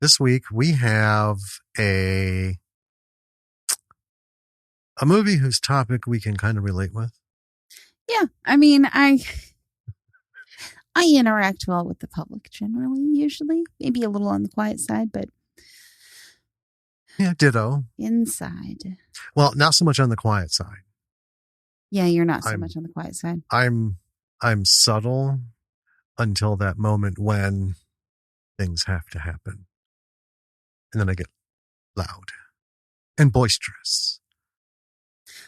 This week we have a movie whose topic we can kind of relate with. Yeah, I mean, I interact well with the public generally, usually. Maybe a little on the quiet side, but Yeah, ditto. inside. Well, not so much on the quiet side. Yeah, you're not so much on the quiet side. I'm subtle until that moment when things have to happen. And then I get loud and boisterous.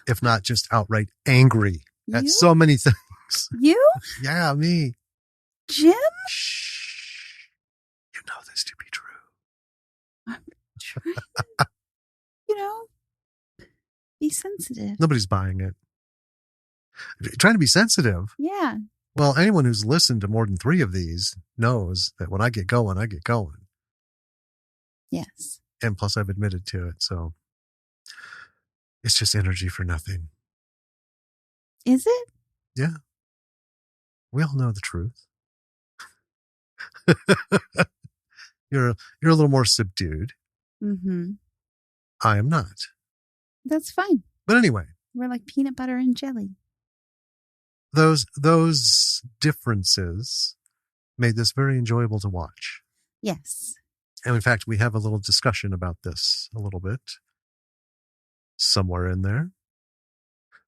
If not just outright angry at so many things. You? Yeah, me. Jim? Shh. You know this to be true. I'm trying be sensitive. Nobody's buying it. Trying to be sensitive. Yeah. Well, anyone who's listened to more than 3 of these knows that when I get going, I get going. Yes. And plus I've admitted to it, so it's just energy for nothing. Is it? Yeah. We all know the truth. You're a little more subdued. Mm-hmm. I am not. That's fine. But anyway. We're like peanut butter and jelly. Those differences made this very enjoyable to watch. Yes. And in fact, we have a little discussion about this a little bit somewhere in there.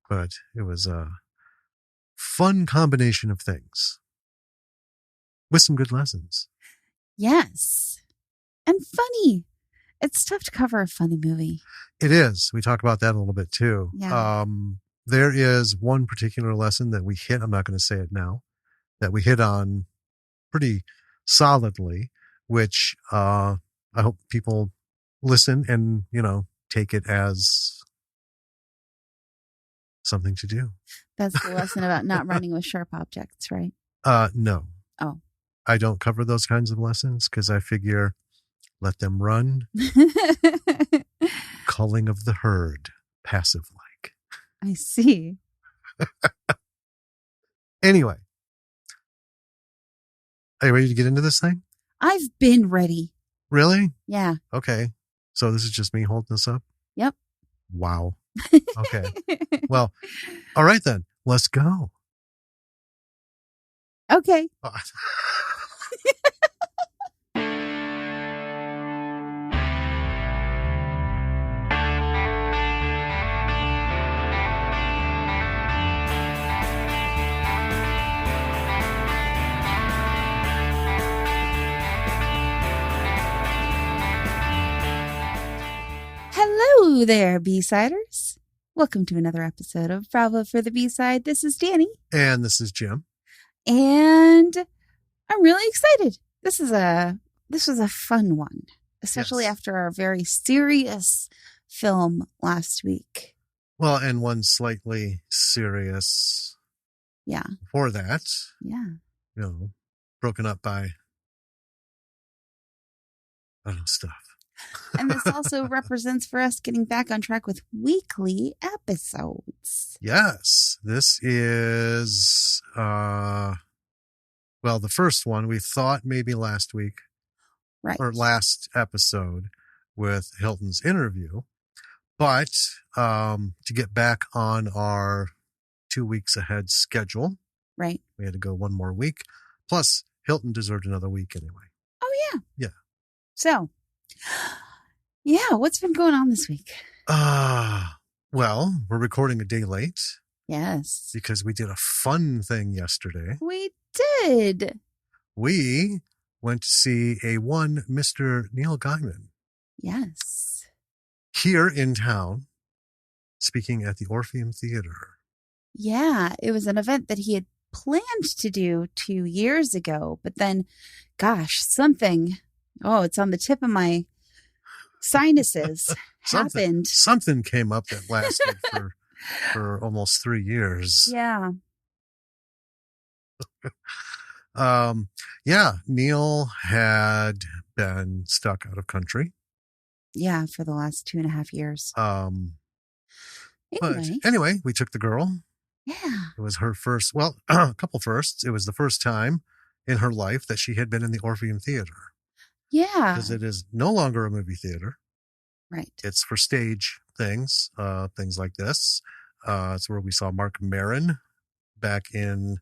But it was a fun combination of things with some good lessons. Yes. And funny. It's tough to cover a funny movie. It is. We talk about that a little bit too. Yeah. There is one particular lesson that we hit. I'm not going to say it now. That we hit on pretty solidly, which I hope people listen and, take it as something to do. That's the lesson about not running with sharp objects, right? No. Oh. I don't cover those kinds of lessons because I figure let them run. Culling of the herd, passive-like. I see. Anyway. Are you ready to get into this thing? I've been ready. Really? Yeah. Okay. So this is just me holding this up? Yep. Wow. Okay. Well, all right then. Let's go. Okay. Hello there, B-Siders. Welcome to another episode of Bravo for the B-Side. This is Danny. And this is Jim. And I'm really excited. This was a fun one, especially after our very serious film last week. Well, and one slightly serious. Yeah. Before that. Yeah. Broken up by, I don't know, stuff. And this also represents for us getting back on track with weekly episodes. Yes. This is, the first one we thought maybe last week. Right. Or last episode with Hilton's interview. But to get back on our 2 weeks ahead schedule. Right. We had to go one more week. Plus, Hilton deserved another week anyway. Oh, yeah. Yeah. So, yeah, what's been going on this week? Well, we're recording a day late. Yes. Because we did a fun thing yesterday. We did. We went to see a one Mr. Neil Gaiman. Yes. Here in town, speaking at the Orpheum Theater. Yeah, it was an event that he had planned to do 2 years ago, but then, gosh, it's on the tip of my sinuses, happened. Something came up that lasted for almost 3 years. Yeah. Neil had been stuck out of country. Yeah, for the last 2.5 years. But anyway, we took the girl. Yeah. It was her first, a couple firsts. It was the first time in her life that she had been in the Orpheum Theater. Yeah. because it is no longer a movie theater. Right. It's for stage things, things like this. It's where we saw Mark Maron back in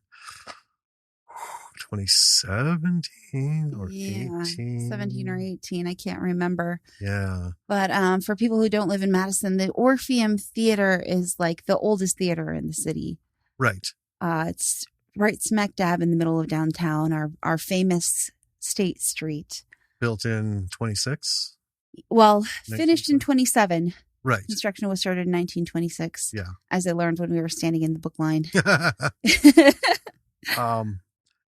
2017 or Yeah. 18. 17 or 18. I can't remember. Yeah. But for people who don't live in Madison, the Orpheum Theater is like the oldest theater in the city. Right. It's right smack dab in the middle of downtown, our famous State Street. Built in 26. Well, finished in 27. Right. Construction was started in 1926. Yeah. As I learned when we were standing in the book line.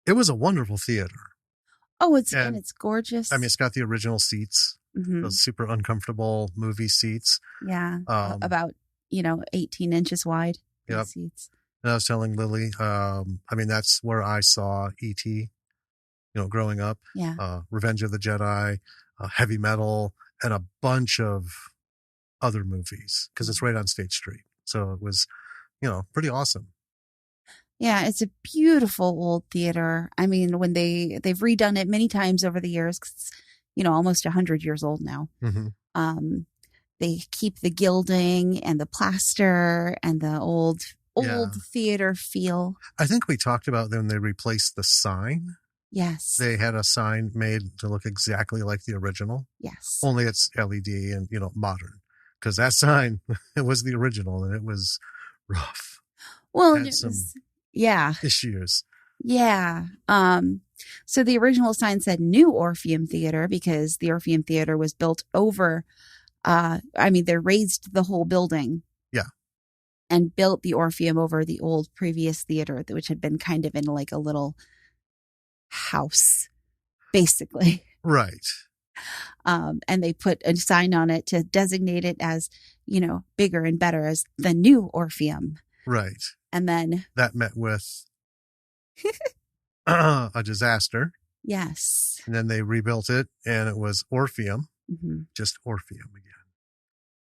It was a wonderful theater. Oh, and it's gorgeous. I mean, it's got the original seats, Mhm. those super uncomfortable movie seats. Yeah. About, 18 inches wide. Yep. Seats. And I was telling Lily, I mean, that's where I saw E.T., growing up. Yeah. Revenge of the Jedi, Heavy Metal, and a bunch of other movies because it's right on State Street. So it was, pretty awesome. Yeah, it's a beautiful old theater. I mean, when they've redone it many times over the years, 'cause it's, almost 100 years old now. Mm-hmm. They keep the gilding and the plaster and the old theater feel. I think we talked about when they replaced the sign. Yes. They had a sign made to look exactly like the original. Yes. Only it's LED and, modern. Because that sign, it was the original and it was rough. Well, had some issues. Yeah. So the original sign said New Orpheum Theater because the Orpheum Theater was built over, they raised the whole building. Yeah. And built the Orpheum over the old previous theater, which had been kind of in like a little house, basically. Right. And they put a sign on it to designate it as, bigger and better as the New Orpheum. Right. And then that met with a disaster. Yes. And then they rebuilt it and it was Orpheum, just Orpheum again.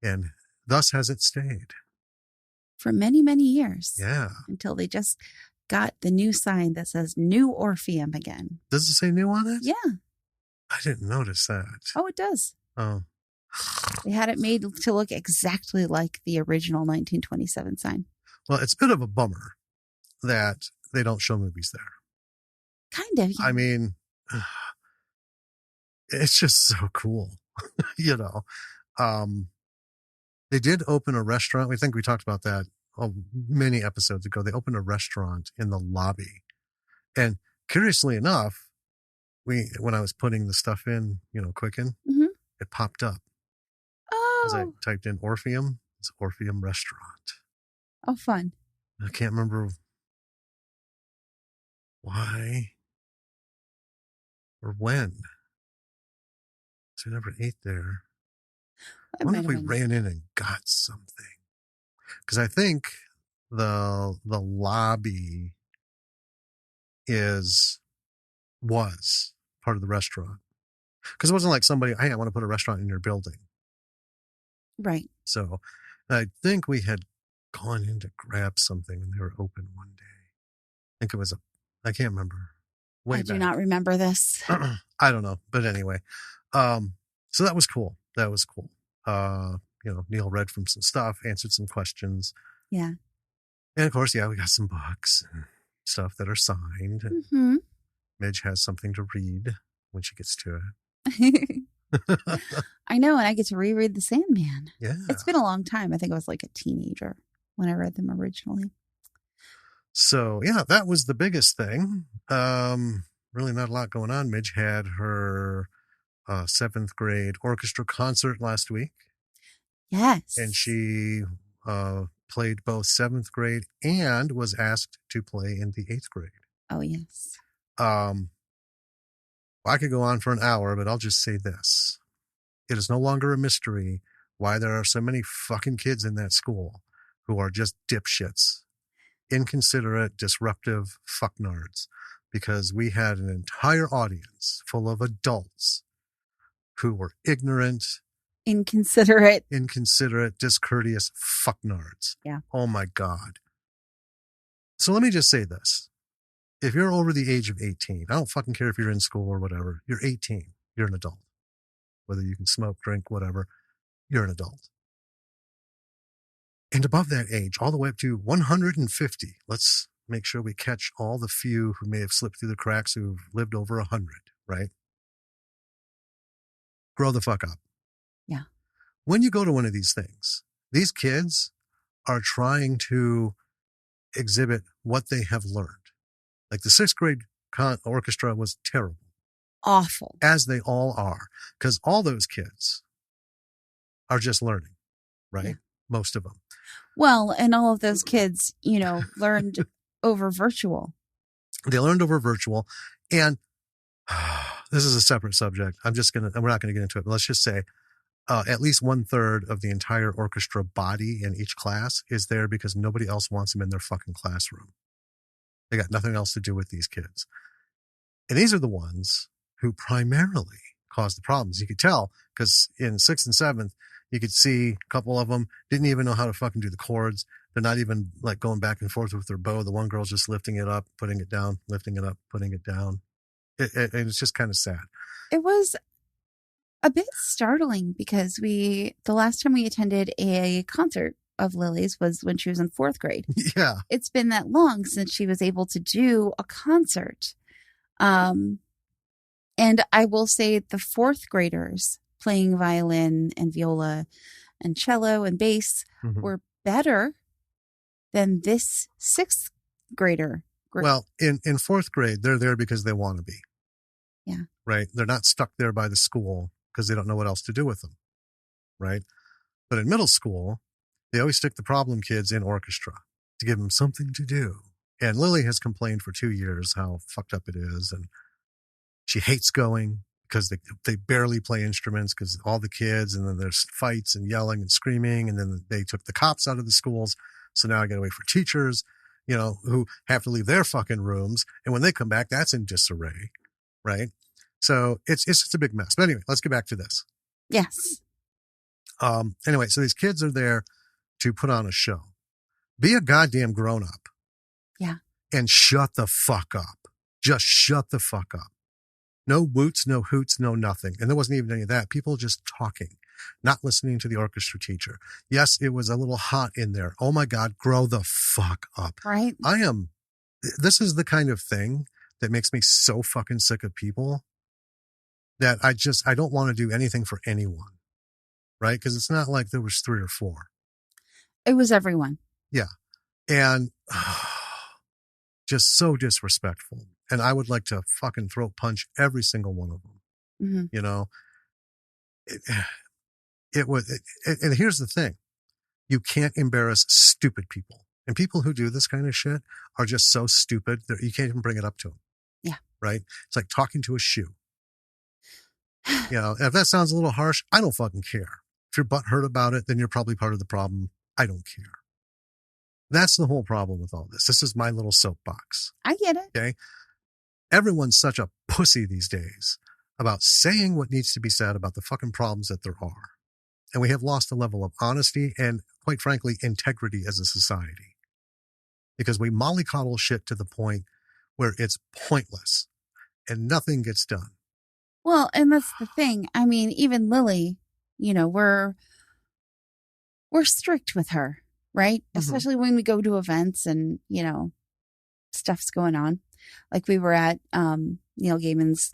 And thus has it stayed. For many, many years. Yeah. Until they just got the new sign that says New Orpheum again. Does it say new on it? Yeah. I didn't notice that. Oh, it does. Oh. They had it made to look exactly like the original 1927 sign. Well, it's a bit of a bummer that they don't show movies there. Kind of. Yeah. I mean, it's just so cool, They did open a restaurant. I think we talked about that many episodes ago. They opened a restaurant in the lobby. And curiously enough, when I was putting the stuff in, Quicken, it popped up. Oh. As I typed in Orpheum, it's Orpheum Restaurant. Oh, fun. I can't remember why or when. So we never ate there. I wonder if we ran in and got something. Because I think the lobby was part of the restaurant. Because it wasn't like somebody, hey, I want to put a restaurant in your building. Right. So I think we had gone in to grab something when they were open one day. I think it was I can't remember. I do not remember this. I don't know. But anyway, so that was cool. Neil read from some stuff, answered some questions. Yeah. And of course, we got some books and stuff that are signed. Mm-hmm. Midge has something to read when she gets to it. I know, and I get to reread The Sandman. Yeah. It's been a long time. I think I was like a teenager when I read them originally. So, that was the biggest thing. Really not a lot going on. Midge had her 7th grade orchestra concert last week. Yes. And she played both 7th grade and was asked to play in the 8th grade. Oh, yes. I could go on for an hour, but I'll just say this. It is no longer a mystery why there are so many fucking kids in that school who are just dipshits, inconsiderate, disruptive fucknards, because we had an entire audience full of adults who were ignorant, inconsiderate, discourteous fucknards. Yeah. Oh my God. So let me just say this. If you're over the age of 18, I don't fucking care if you're in school or whatever, you're 18, you're an adult. whether you can smoke, drink, whatever, you're an adult. And above that age, all the way up to 150, let's make sure we catch all the few who may have slipped through the cracks who've lived over 100, right? Grow the fuck up. Yeah. When you go to one of these things, these kids are trying to exhibit what they have learned. Like the 6th grade orchestra was terrible. Awful. As they all are. Because all those kids are just learning, right? Yeah. Most of them. Well, and all of those kids, learned over virtual. They learned over virtual. And this is a separate subject. we're not going to get into it, but let's just say at least 1/3 of the entire orchestra body in each class is there because nobody else wants them in their fucking classroom. They got nothing else to do with these kids. And these are the ones who primarily cause the problems. You could tell because in 6th and 7th, you could see a couple of them didn't even know how to fucking do the chords. They're not even like going back and forth with their bow. The one girl's just lifting it up, putting it down, lifting it up, putting it down. And it's just kind of sad. It was a bit startling because the last time we attended a concert of Lily's was when she was in 4th grade. Yeah. It's been that long since she was able to do a concert. And I will say the 4th graders playing violin and viola and cello and bass were better than this 6th grader. Well, in 4th grade, they're there because they want to be. Yeah. Right? They're not stuck there by the school because they don't know what else to do with them. Right? But in middle school, they always stick the problem kids in orchestra to give them something to do. And Lily has complained for 2 years how fucked up it is. And she hates going because they barely play instruments because all the kids, and then there's fights and yelling and screaming. And then they took the cops out of the schools. So now I got to wait for teachers, who have to leave their fucking rooms. And when they come back, that's in disarray. Right? So it's just a big mess. But anyway, let's get back to this. Yes. Anyway, so these kids are there to put on a show. Be a goddamn grown up. Yeah. And shut the fuck up. Just shut the fuck up. No woots, no hoots, no nothing. And there wasn't even any of that. People just talking, not listening to the orchestra teacher. Yes, it was a little hot in there. Oh my God, grow the fuck up. Right. This is the kind of thing that makes me so fucking sick of people that I don't want to do anything for anyone. Right? Because it's not like there was 3 or 4. It was everyone. Yeah. And just so disrespectful. And I would like to fucking throat punch every single one of them. Mm-hmm. And here's the thing. You can't embarrass stupid people. And people who do this kind of shit are just so stupid that you can't even bring it up to them. Yeah. Right? It's like talking to a shoe. If that sounds a little harsh, I don't fucking care. If you're butthurt about it, then you're probably part of the problem. I don't care. That's the whole problem with all this. This is my little soapbox. I get it. Okay. Everyone's such a pussy these days about saying what needs to be said about the fucking problems that there are. And we have lost a level of honesty and, quite frankly, integrity as a society. Because we mollycoddle shit to the point where it's pointless and nothing gets done. Well, and that's the thing. I mean, even Lily, we're strict with her, right? Mm-hmm. Especially when we go to events and, stuff's going on. Like we were at Neil Gaiman's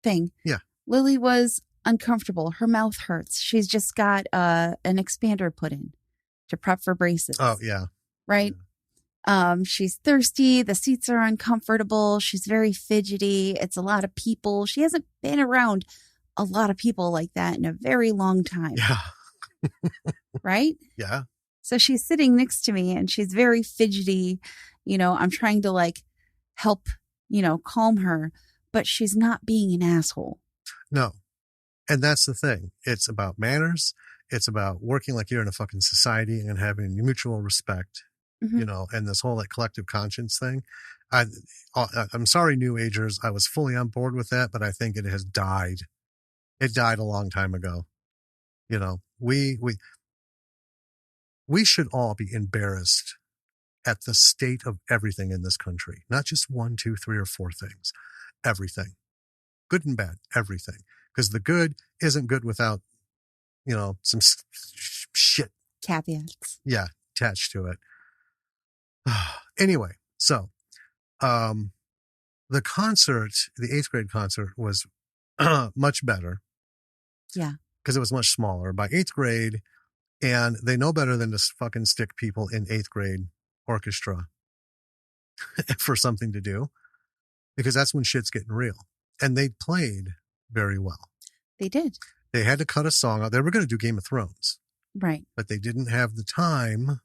thing. Yeah. Lily was uncomfortable. Her mouth hurts. She's just got an expander put in to prep for braces. Oh, yeah. Right? Yeah. She's thirsty. The seats are uncomfortable. She's very fidgety. It's a lot of people. She hasn't been around a lot of people like that in a very long time. Yeah. Right? Yeah. So she's sitting next to me and she's very fidgety. I'm trying to help, calm her, but she's not being an asshole. No. And that's the thing. It's about manners. It's about working like you're in a fucking society and having mutual respect, and this whole collective conscience thing. I'm sorry, New Agers. I was fully on board with that, but I think it has died. It died a long time ago. We should all be embarrassed at the state of everything in this country. Not just 1, 2, 3, or 4 things. Everything. Good and bad. Everything. Because the good isn't good without, some shit. Caveats. Yeah, attached to it. Anyway, so the concert, the 8th grade concert was much better. Yeah. Because it was much smaller by 8th grade, and they know better than to fucking stick people in 8th grade orchestra for something to do, because that's when shit's getting real. And they played very well. They did. They had to cut a song out. They were going to do Game of Thrones. Right. But they didn't have the time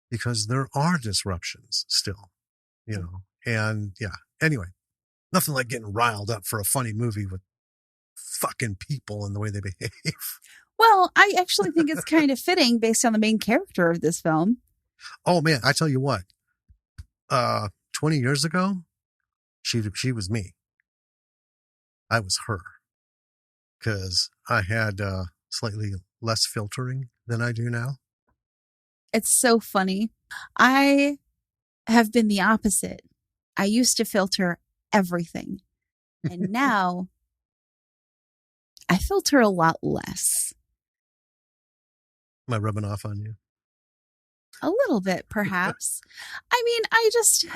because there are disruptions still, And yeah, anyway, nothing like getting riled up for a funny movie with fucking people and the way they behave. Well, I actually think it's kind of fitting based on the main character of this film. Oh man, I tell you what, 20 years ago, she was me. I was her. Because I had slightly less filtering than I do now. It's so funny. I have been the opposite. I used to filter everything. And now I filter a lot less. Am I rubbing off on you? A little bit, perhaps. I mean, I just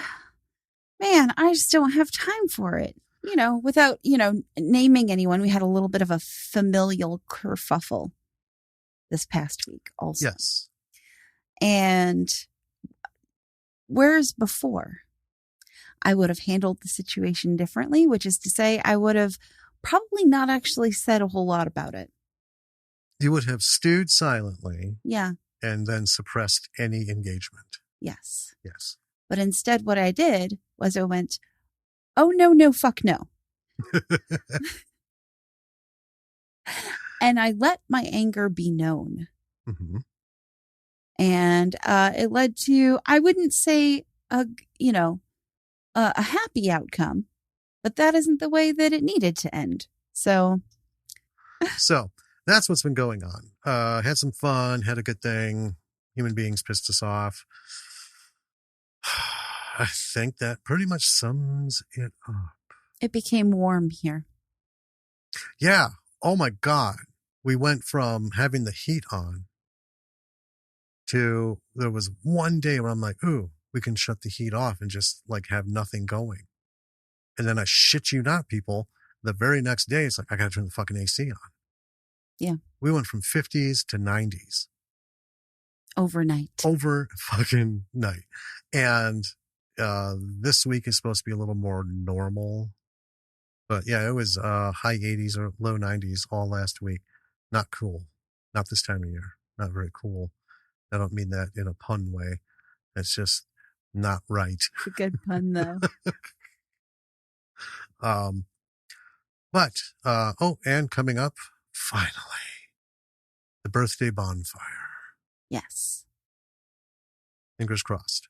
don't have time for it. Without, naming anyone, we had a little bit of a familial kerfuffle this past week also. Yes. And whereas before, I would have handled the situation differently, which is to say I would have probably not actually said a whole lot about it. You would have stewed silently. Yeah. And then suppressed any engagement. Yes. Yes. But instead what I did was I went, oh, no, fuck no. And I let my anger be known. Mm-hmm. And it led to, I wouldn't say, a happy outcome, but that isn't the way that it needed to end. So that's what's been going on. Had some fun, had a good thing. Human beings pissed us off. I think that pretty much sums it up. It became warm here. Yeah. Oh my God. We went from having the heat on to there was one day where I'm like, ooh, we can shut the heat off and just like have nothing going. And then I shit you not, people, the very next day, it's like, I got to turn the fucking AC on. Yeah. We went from 50s to 90s. Overnight. Over fucking night. And this week is supposed to be a little more normal. But yeah, it was high 80s or low 90s all last week. Not cool. Not this time of year. Not very cool. I don't mean that in a pun way. It's just not right. It's a good pun, though. And coming up, finally, the birthday bonfire. Yes. Fingers crossed.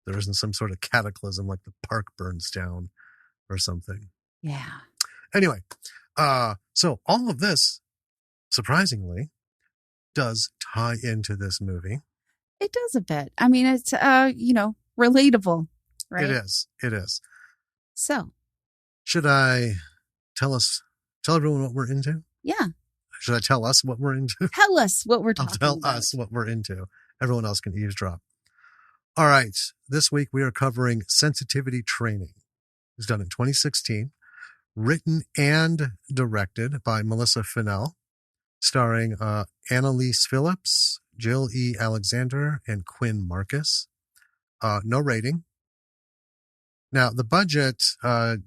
There isn't some sort of cataclysm like the park burns down or something. Yeah. Anyway, so all of this, surprisingly, does tie into this movie. It does a bit. I mean, it's, relatable, right? It is. So. Should I tell everyone what we're into? Yeah. Should I tell us what we're into? Tell us what we're talking about. I'll tell us what we're into. Everyone else can eavesdrop. All right. This week we are covering Sensitivity Training. It was done in 2016, written and directed by Melissa Fennell, starring Annalise Phillips, Jill E. Alexander, and Quinn Marcus. No rating. Now, the budget,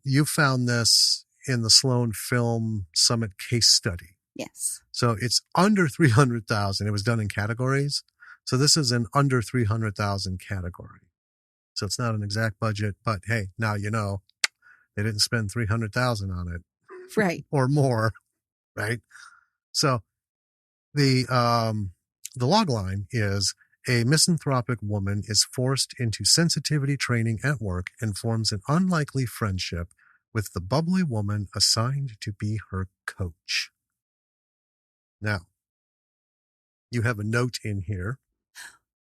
you found this in the Sloan Film Summit case study. Yes. So it's under 300,000. It was done in categories. So this is an under 300,000 category. So it's not an exact budget, but hey, now you know they didn't spend 300,000 on it. Right. Or more, right? So the log line is: a misanthropic woman is forced into sensitivity training at work and forms an unlikely friendship with the bubbly woman assigned to be her coach. Now, you have a note in here.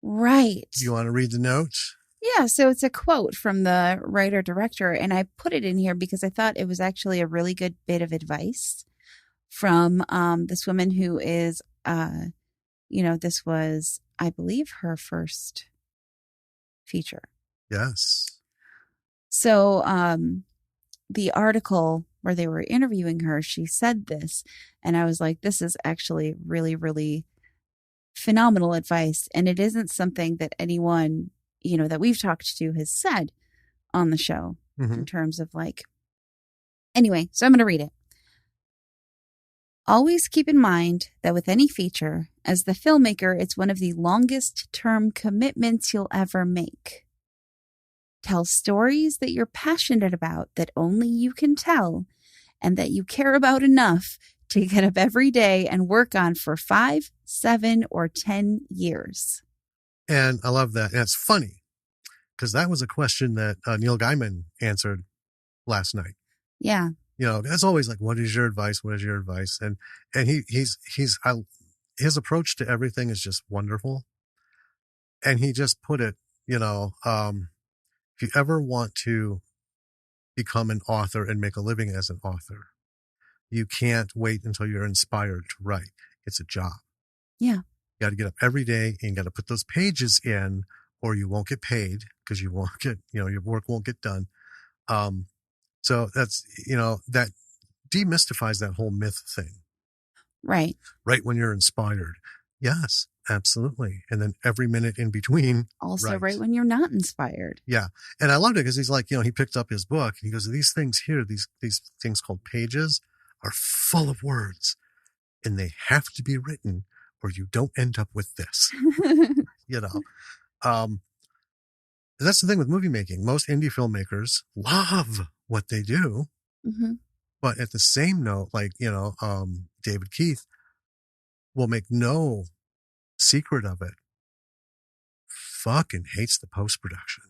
Right. Do you want to read the note? Yeah, so it's a quote from the writer director, and I put it in here because I thought it was actually a really good bit of advice from this woman who is, this was, I believe, her first feature. Yes. So the article where they were interviewing her, she said this, and I was like, this is actually really, really phenomenal advice. And it isn't something that anyone, that we've talked to has said on the show in terms of like, anyway, so I'm going to read it. Always keep in mind that with any feature, as the filmmaker, it's one of the longest term commitments you'll ever make. Tell stories that you're passionate about that only you can tell and that you care about enough to get up every day and work on for 5, 7, or 10 years. And I love that. And it's funny because that was a question that Neil Gaiman answered last night. Yeah. It's always like, what is your advice? What is your advice? And his approach to everything is just wonderful. And he just put it, if you ever want to become an author and make a living as an author, you can't wait until you're inspired to write. It's a job. Yeah. You got to get up every day and you got to put those pages in or you won't get paid because you won't get, your work won't get done. So that's, that demystifies that whole myth thing. Right. Right when you're inspired. Yes, absolutely. And then every minute in between. Also right when you're not inspired. Yeah. And I loved it because he's like, he picked up his book and he goes, these things here, these things called pages are full of words and they have to be written or you don't end up with this. That's the thing with movie making. Most indie filmmakers love what they do. Mm-hmm. But at the same note, like, David Keith will make no secret of it. Fucking hates the post-production.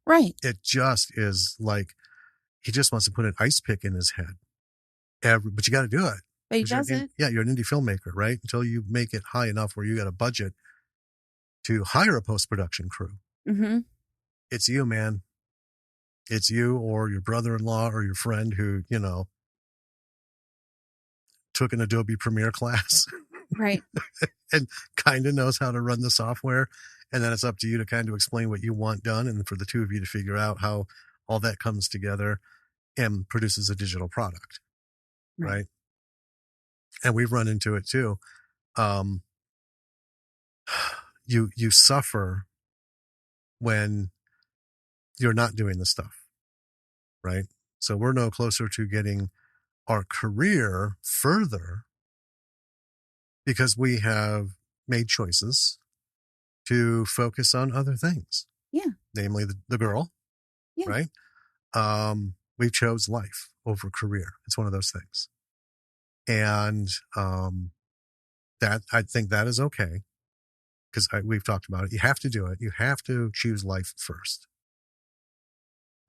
Right. It just is like, he just wants to put an ice pick in his head. But you got to do it. But he does it. You're an indie filmmaker, right? Until you make it high enough where you got a budget to hire a post-production crew. Mm-hmm. It's you, man. It's you or your brother-in-law or your friend who, took an Adobe Premiere class. Right. And kind of knows how to run the software. And then it's up to you to kind of explain what you want done and for the two of you to figure out how all that comes together and produces a digital product. Right. And we've run into it too. You suffer when you're not doing the stuff. Right. So we're no closer to getting our career further because we have made choices to focus on other things. Yeah. Namely the girl. Yeah. Right. We chose life over career. It's one of those things. And that I think that is okay because we've talked about it. You have to do it. You have to choose life first.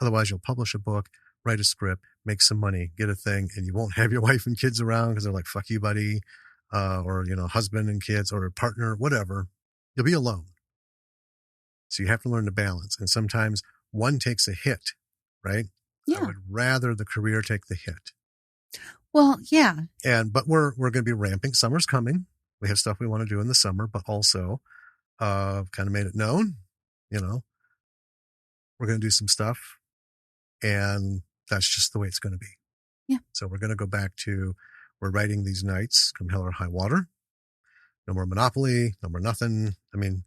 Otherwise, you'll publish a book, write a script, make some money, get a thing, and you won't have your wife and kids around because they're like, fuck you, buddy, or, husband and kids or a partner, whatever. You'll be alone. So you have to learn to balance. And sometimes one takes a hit, right? Yeah. I would rather the career take the hit. Well, yeah. But we're going to be ramping. Summer's coming. We have stuff we want to do in the summer, but also kind of made it known, we're going to do some stuff. And that's just the way it's going to be. Yeah. So we're going to go back to, we're writing these nights come hell or high water. No more Monopoly, no more nothing. I mean,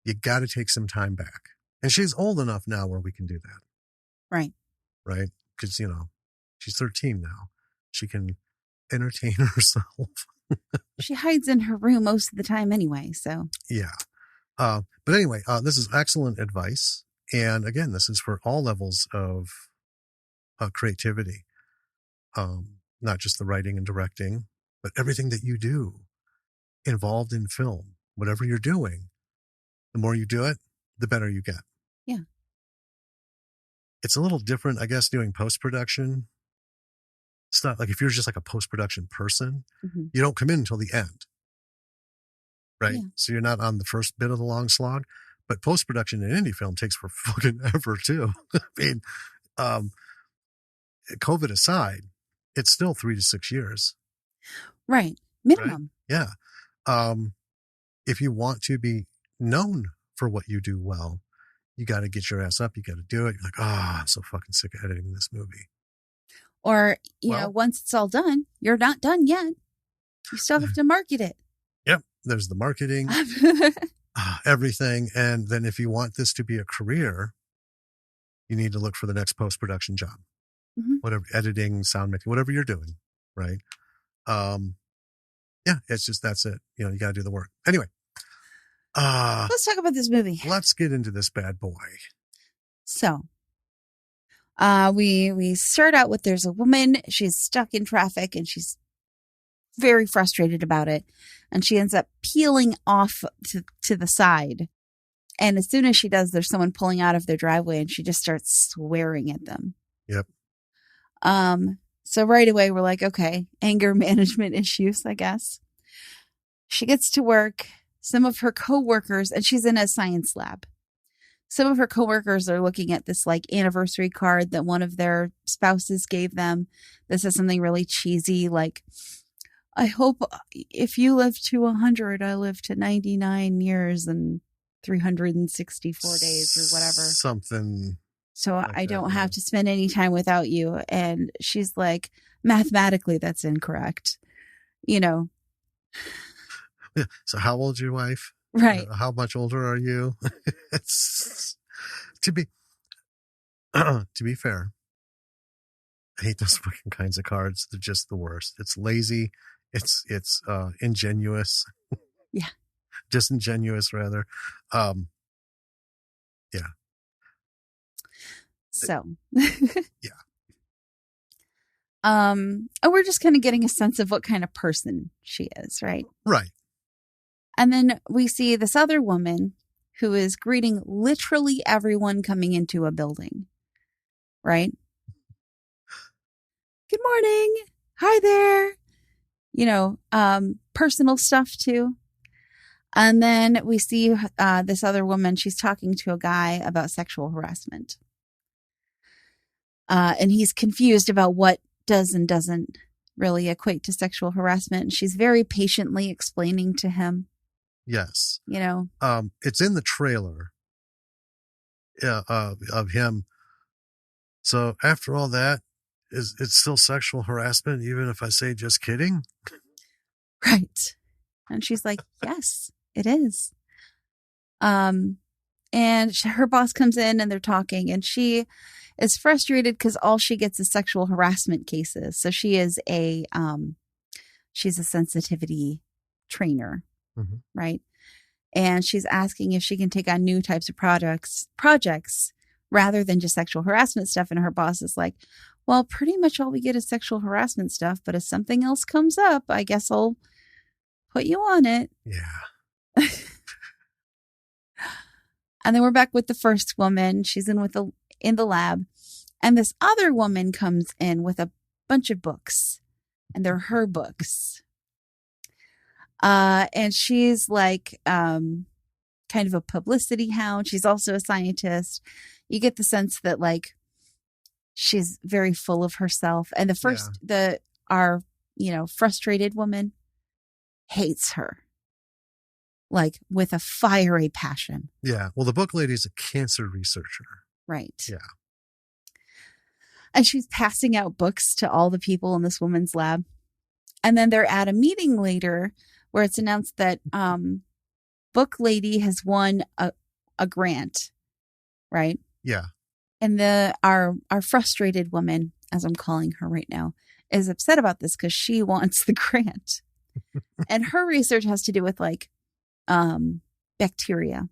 you got to take some time back. And she's old enough now where we can do that. Right. Right. Because, she's 13 now. She can entertain herself. She hides in her room most of the time anyway. So, yeah. But anyway, this is excellent advice. And again, this is for all levels of creativity, not just the writing and directing, but everything that you do involved in film. Whatever you're doing, the more you do it, the better you get. Yeah. It's a little different, I guess, doing post-production stuff. Like if you're just like a post-production person, you don't come in until the end. Right. Yeah. So you're not on the first bit of the long slog. But post-production in indie film takes for fucking ever too. I mean, COVID aside, it's still 3 to 6 years. Right. Minimum. Right? Yeah. If you want to be known for what you do well, you got to get your ass up. You got to do it. You're like, I'm so fucking sick of editing this movie. Or, you know, once it's all done, you're not done yet. You still have to market it. Yep. There's the marketing, everything. And then if you want this to be a career, you need to look for the next post-production job. Mm-hmm. Whatever, editing, sound mixing, whatever you're doing. Right. Yeah, it's just, that's it. You know, you got to do the work. Anyway. Let's talk about this movie. Let's get into this bad boy. So, we start out with, there's a woman, she's stuck in traffic and she's very frustrated about it. And she ends up peeling off to the side. And as soon as she does, there's someone pulling out of their driveway and she just starts swearing at them. Yep. So right away we're like, okay, anger management issues, I guess. She gets to work. Some of her coworkers, and she's in a science lab. Some of her coworkers are looking at this like anniversary card that one of their spouses gave them. This is something really cheesy, like, I hope if you live to 100, I live to 99 years and 364 days or whatever. Something. So like I don't have to spend any time without you. And she's like, mathematically, that's incorrect. You know. Yeah. So how old's your wife? Right. How much older are you? It's to be fair. I hate those fucking kinds of cards. They're just the worst. It's lazy. It's ingenuous. Yeah. Disingenuous rather. Yeah. So. Yeah. We're just kind of getting a sense of what kind of person she is, right? Right. And then we see this other woman who is greeting literally everyone coming into a building, right? Good morning. Hi there. You know, personal stuff too. And then we see this other woman, she's talking to a guy about sexual harassment. And he's confused about what does and doesn't really equate to sexual harassment. And she's very patiently explaining to him. Yes. You know, it's in the trailer of him. So after all that, it's still sexual harassment, even if I say just kidding? Right. And she's like, yes, it is. And her boss comes in and they're talking and she is frustrated because all she gets is sexual harassment cases. So she is she's a sensitivity trainer, mm-hmm. right? And she's asking if she can take on new types of projects rather than just sexual harassment stuff. And her boss is like, well, pretty much all we get is sexual harassment stuff. But if something else comes up, I guess I'll put you on it. Yeah. And then we're back with the first woman. She's in the lab. And this other woman comes in with a bunch of books. And they're her books. And she's like kind of a publicity hound. She's also a scientist. You get the sense that like she's very full of herself. And our frustrated woman hates her. Like with a fiery passion. Yeah. Well, the book lady is a cancer researcher. Right. Yeah. And she's passing out books to all the people in this woman's lab. And then they're at a meeting later where it's announced that book lady has won a grant. Right. Yeah. And our frustrated woman, as I'm calling her right now, is upset about this because she wants the grant. And her research has to do with like bacteria.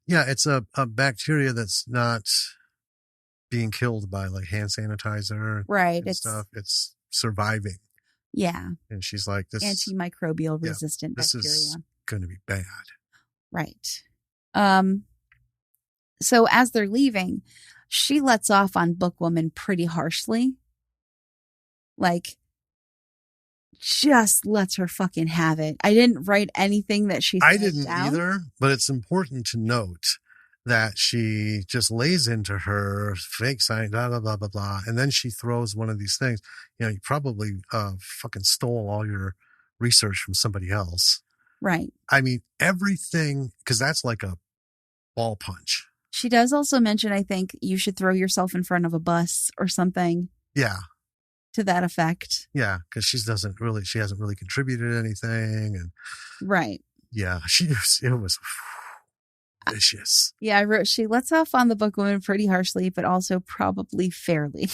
Yeah, it's a bacteria that's not being killed by like hand sanitizer, right? And stuff. It's surviving. Yeah. And she's like, this antimicrobial resistant this bacteria. This is going to be bad. Right. So as they're leaving, she lets off on Bookwoman pretty harshly. Like, just lets her fucking have it. I didn't write anything that she said I didn't down. either, but it's important to note that she just lays into her fake sign, blah, blah, blah, blah, blah. And then she throws one of these things. You probably fucking stole all your research from somebody else. Right. I mean, everything, because that's like a ball punch. She does also mention, I think, you should throw yourself in front of a bus or something. Yeah. To that effect. Yeah, because she hasn't really contributed anything. And right. Yeah, it was vicious. Yeah, I wrote, she lets off on the bookwoman pretty harshly, but also probably fairly.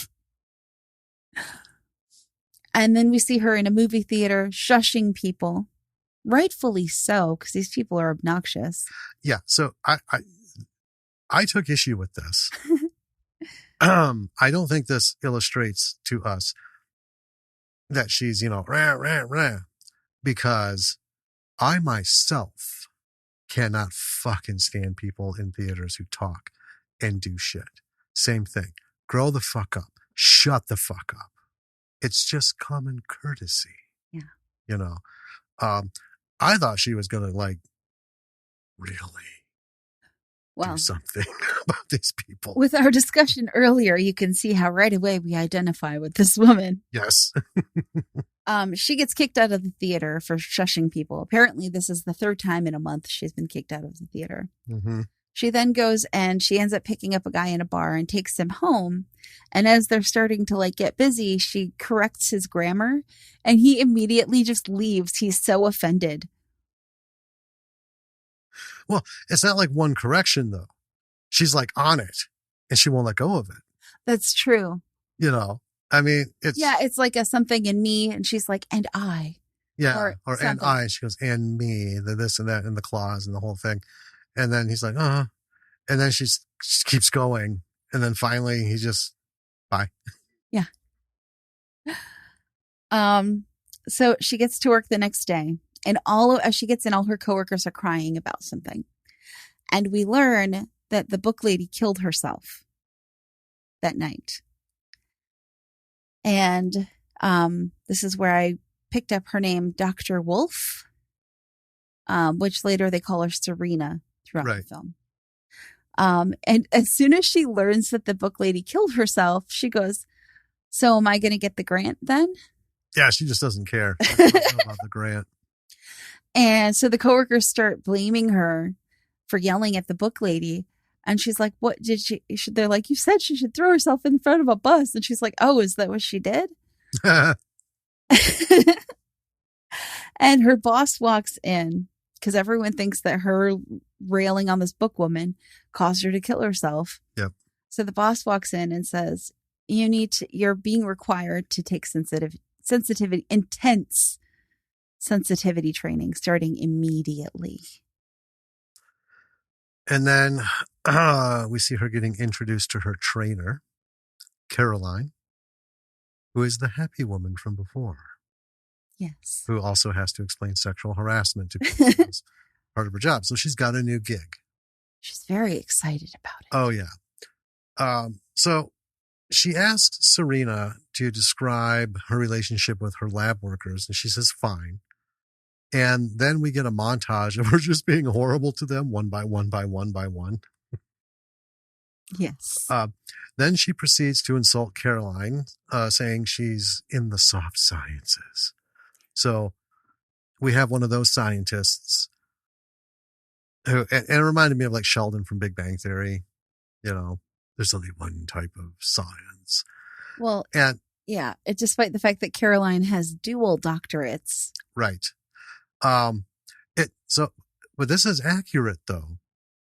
And then we see her in a movie theater shushing people. Rightfully so, because these people are obnoxious. Yeah, so I took issue with this. I don't think this illustrates to us that she's, rah, rah, rah, because I myself cannot fucking stand people in theaters who talk and do shit. Same thing. Grow the fuck up. Shut the fuck up. It's just common courtesy. Yeah. I thought she was going to really do something about these people. With our discussion earlier, you can see how right away we identify with this woman. Yes. She gets kicked out of the theater for shushing people. Apparently, this is the third time in a month she's been kicked out of the theater. Mm-hmm. She then goes and she ends up picking up a guy in a bar and takes him home. And as they're starting to get busy, she corrects his grammar and he immediately just leaves. He's so offended. Well, it's not like one correction, though. She's on it and she won't let go of it. That's true. I mean, it's... Yeah, it's like a something in me. And she's like, and I. Yeah, or and I. She goes, and me, the this and that, and the clause and the whole thing. And then he's like, and then she keeps going. And then finally he just, bye. Yeah. So she gets to work the next day. And as she gets in, all her coworkers are crying about something. And we learn that the book lady killed herself that night. And this is where I picked up her name, Dr. Wolf, which later they call her Serena throughout the film. And as soon as she learns that the book lady killed herself, she goes, so am I going to get the grant then? Yeah, she just doesn't care. She doesn't know about the grant. And so the coworkers start blaming her for yelling at the book lady. And she's like, what did she? They're like, you said she should throw herself in front of a bus. And she's like, oh, is that what she did? And her boss walks in because everyone thinks that her railing on this bookwoman caused her to kill herself. Yep. So the boss walks in and says, you're being required to take intense sensitivity training starting immediately. And then we see her getting introduced to her trainer, Caroline, who is the happy woman from before. Yes. Who also has to explain sexual harassment to people as part of her job. So she's got a new gig. She's very excited about it. Oh, yeah. So she asks Serena to describe her relationship with her lab workers, and she says, fine. And then we get a montage of her just being horrible to them one by one by one by one. Yes. Then she proceeds to insult Caroline, saying she's in the soft sciences. So we have one of those scientists who, and it reminded me of Sheldon from Big Bang Theory. There's only one type of science. Well, and yeah, despite the fact that Caroline has dual doctorates. Right. But this is accurate, though.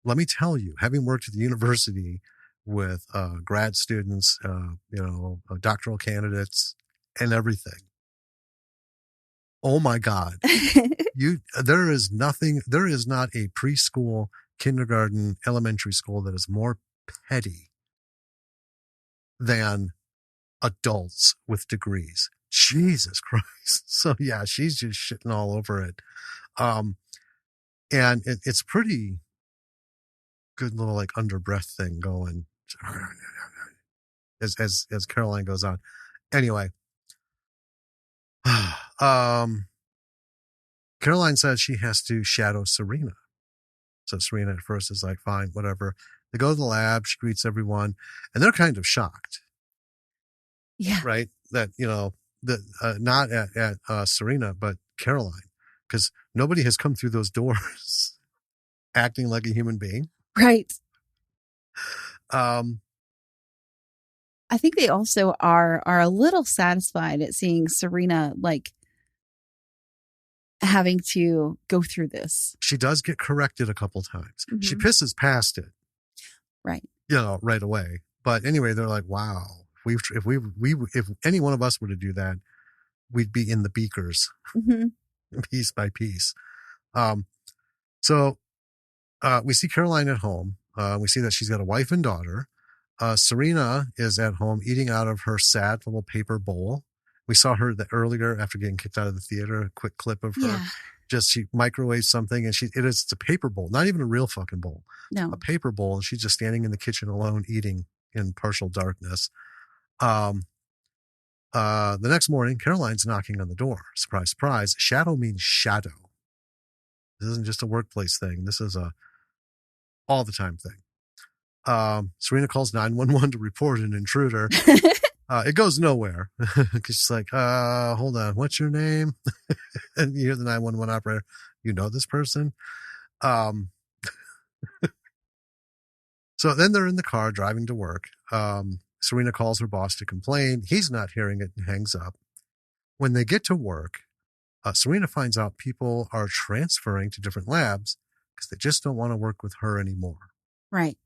Let me tell you, having worked at the university with grad students, doctoral candidates, and everything. Oh my God! There is not a preschool, kindergarten, elementary school that is more petty than adults with degrees. Jesus Christ! So yeah, she's just shitting all over it. And it's pretty good little under breath thing going as Caroline goes on. Anyway, Caroline says she has to shadow Serena. So Serena at first is like, fine, whatever. They go to the lab. She greets everyone, and they're kind of shocked. Yeah. Right. That, not at Serena, but Caroline, because nobody has come through those doors acting like a human being. Right. Um, I think they also are a little satisfied at seeing Serena like having to go through this. She does get corrected a couple times. Mm-hmm. She pisses past it. Right. Right away. But anyway, they're like, wow, if any one of us were to do that, we'd be in the beakers piece by piece. So we see Caroline at home. We see that she's got a wife and daughter. Serena is at home eating out of her sad little paper bowl. We saw her earlier after getting kicked out of the theater, a quick clip of her. Yeah. Just she microwaves something and it's a paper bowl, not even a real fucking bowl. No. A paper bowl. And she's just standing in the kitchen alone eating in partial darkness. The next morning, Caroline's knocking on the door. Surprise, surprise. Shadow means shadow. This isn't just a workplace thing. This is a all the time thing. Serena calls 911 to report an intruder. It goes nowhere because she's like, hold on, what's your name? And you hear the 911 operator, you know this person? So then they're in the car driving to work. Serena calls her boss to complain. He's not hearing it and hangs up. When they get to work, Serena finds out people are transferring to different labs because they just don't want to work with her anymore. Right.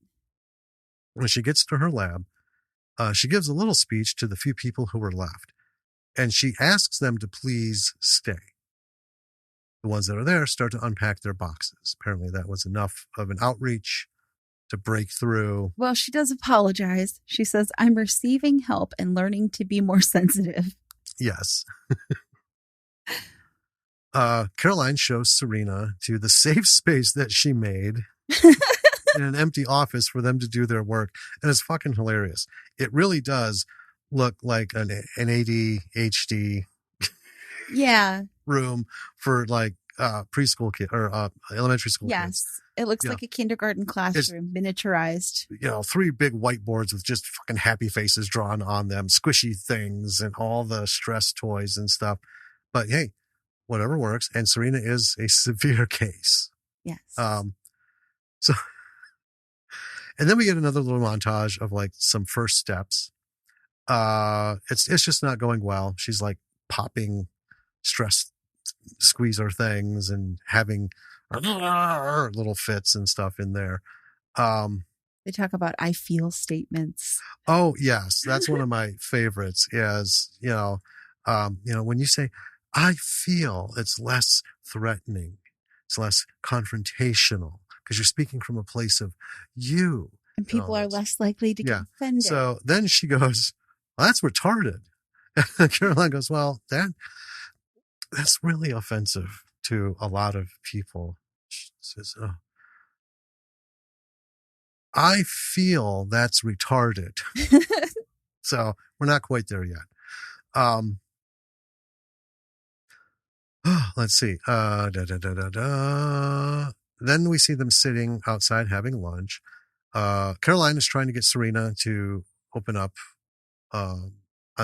When she gets to her lab, she gives a little speech to the few people who were left, and she asks them to please stay. The ones that are there start to unpack their boxes. Apparently that was enough of an outreach to break through. Well, she does apologize. She says, I'm receiving help and learning to be more sensitive. Yes. Caroline shows Serena to the safe space that she made in an empty office for them to do their work. And it's fucking hilarious. It really does look like an ADHD room for like preschool kid or elementary school kids. Yes. It looks like a kindergarten classroom, miniaturized. 3 big whiteboards with just fucking happy faces drawn on them, squishy things and all the stress toys and stuff. But hey, whatever works. And Serena is a severe case. Yes. So, and then we get another little montage of like some first steps. It's just not going well. She's like popping stress squeezer things and having little fits and stuff in there. They talk about I feel statements. Oh yes. That's one of my favorites is, when you say I feel, it's less threatening. It's less confrontational because you're speaking from a place of you. And people are less likely to get offended. So then she goes, well, that's retarded. And Caroline goes, well, that's really offensive to a lot of people. She says, oh, I feel that's retarded. So we're not quite there yet. Let's see. Then we see them sitting outside having lunch. Caroline is trying to get Serena to open up on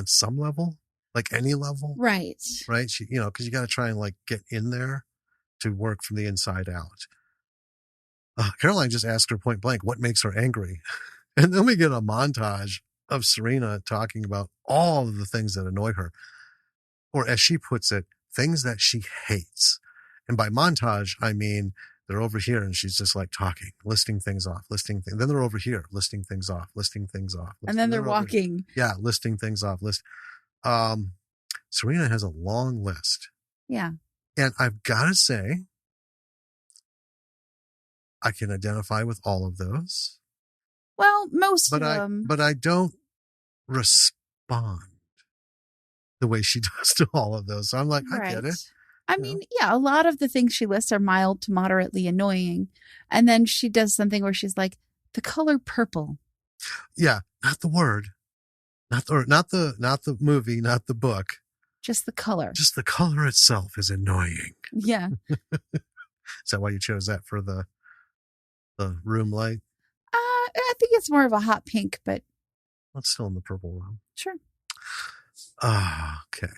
some level, like any level. Right. Right. She, because you got to try and like get in there to work from the inside out. Caroline just asked her point blank, what makes her angry? And then we get a montage of Serena talking about all of the things that annoy her. Or as she puts it, things that she hates. And by montage, I mean, they're over here and she's just like talking, listing things off, listing things. Then they're over here, listing things off, listing things off. And then they're walking. Yeah, listing things off. Serena has a long list. Yeah. And I've got to say, I can identify with all of those. Well, most of them. But I don't respond the way she does to all of those. So I'm like, I get it. I mean, a lot of the things she lists are mild to moderately annoying. And then she does something where she's like, the color purple. Yeah, not the word. Not the movie, not the book. Just the color. Just the color itself is annoying. Yeah. Is that why you chose that for the room light? I think it's more of a hot pink, but It's still in the purple room. sure. Okay.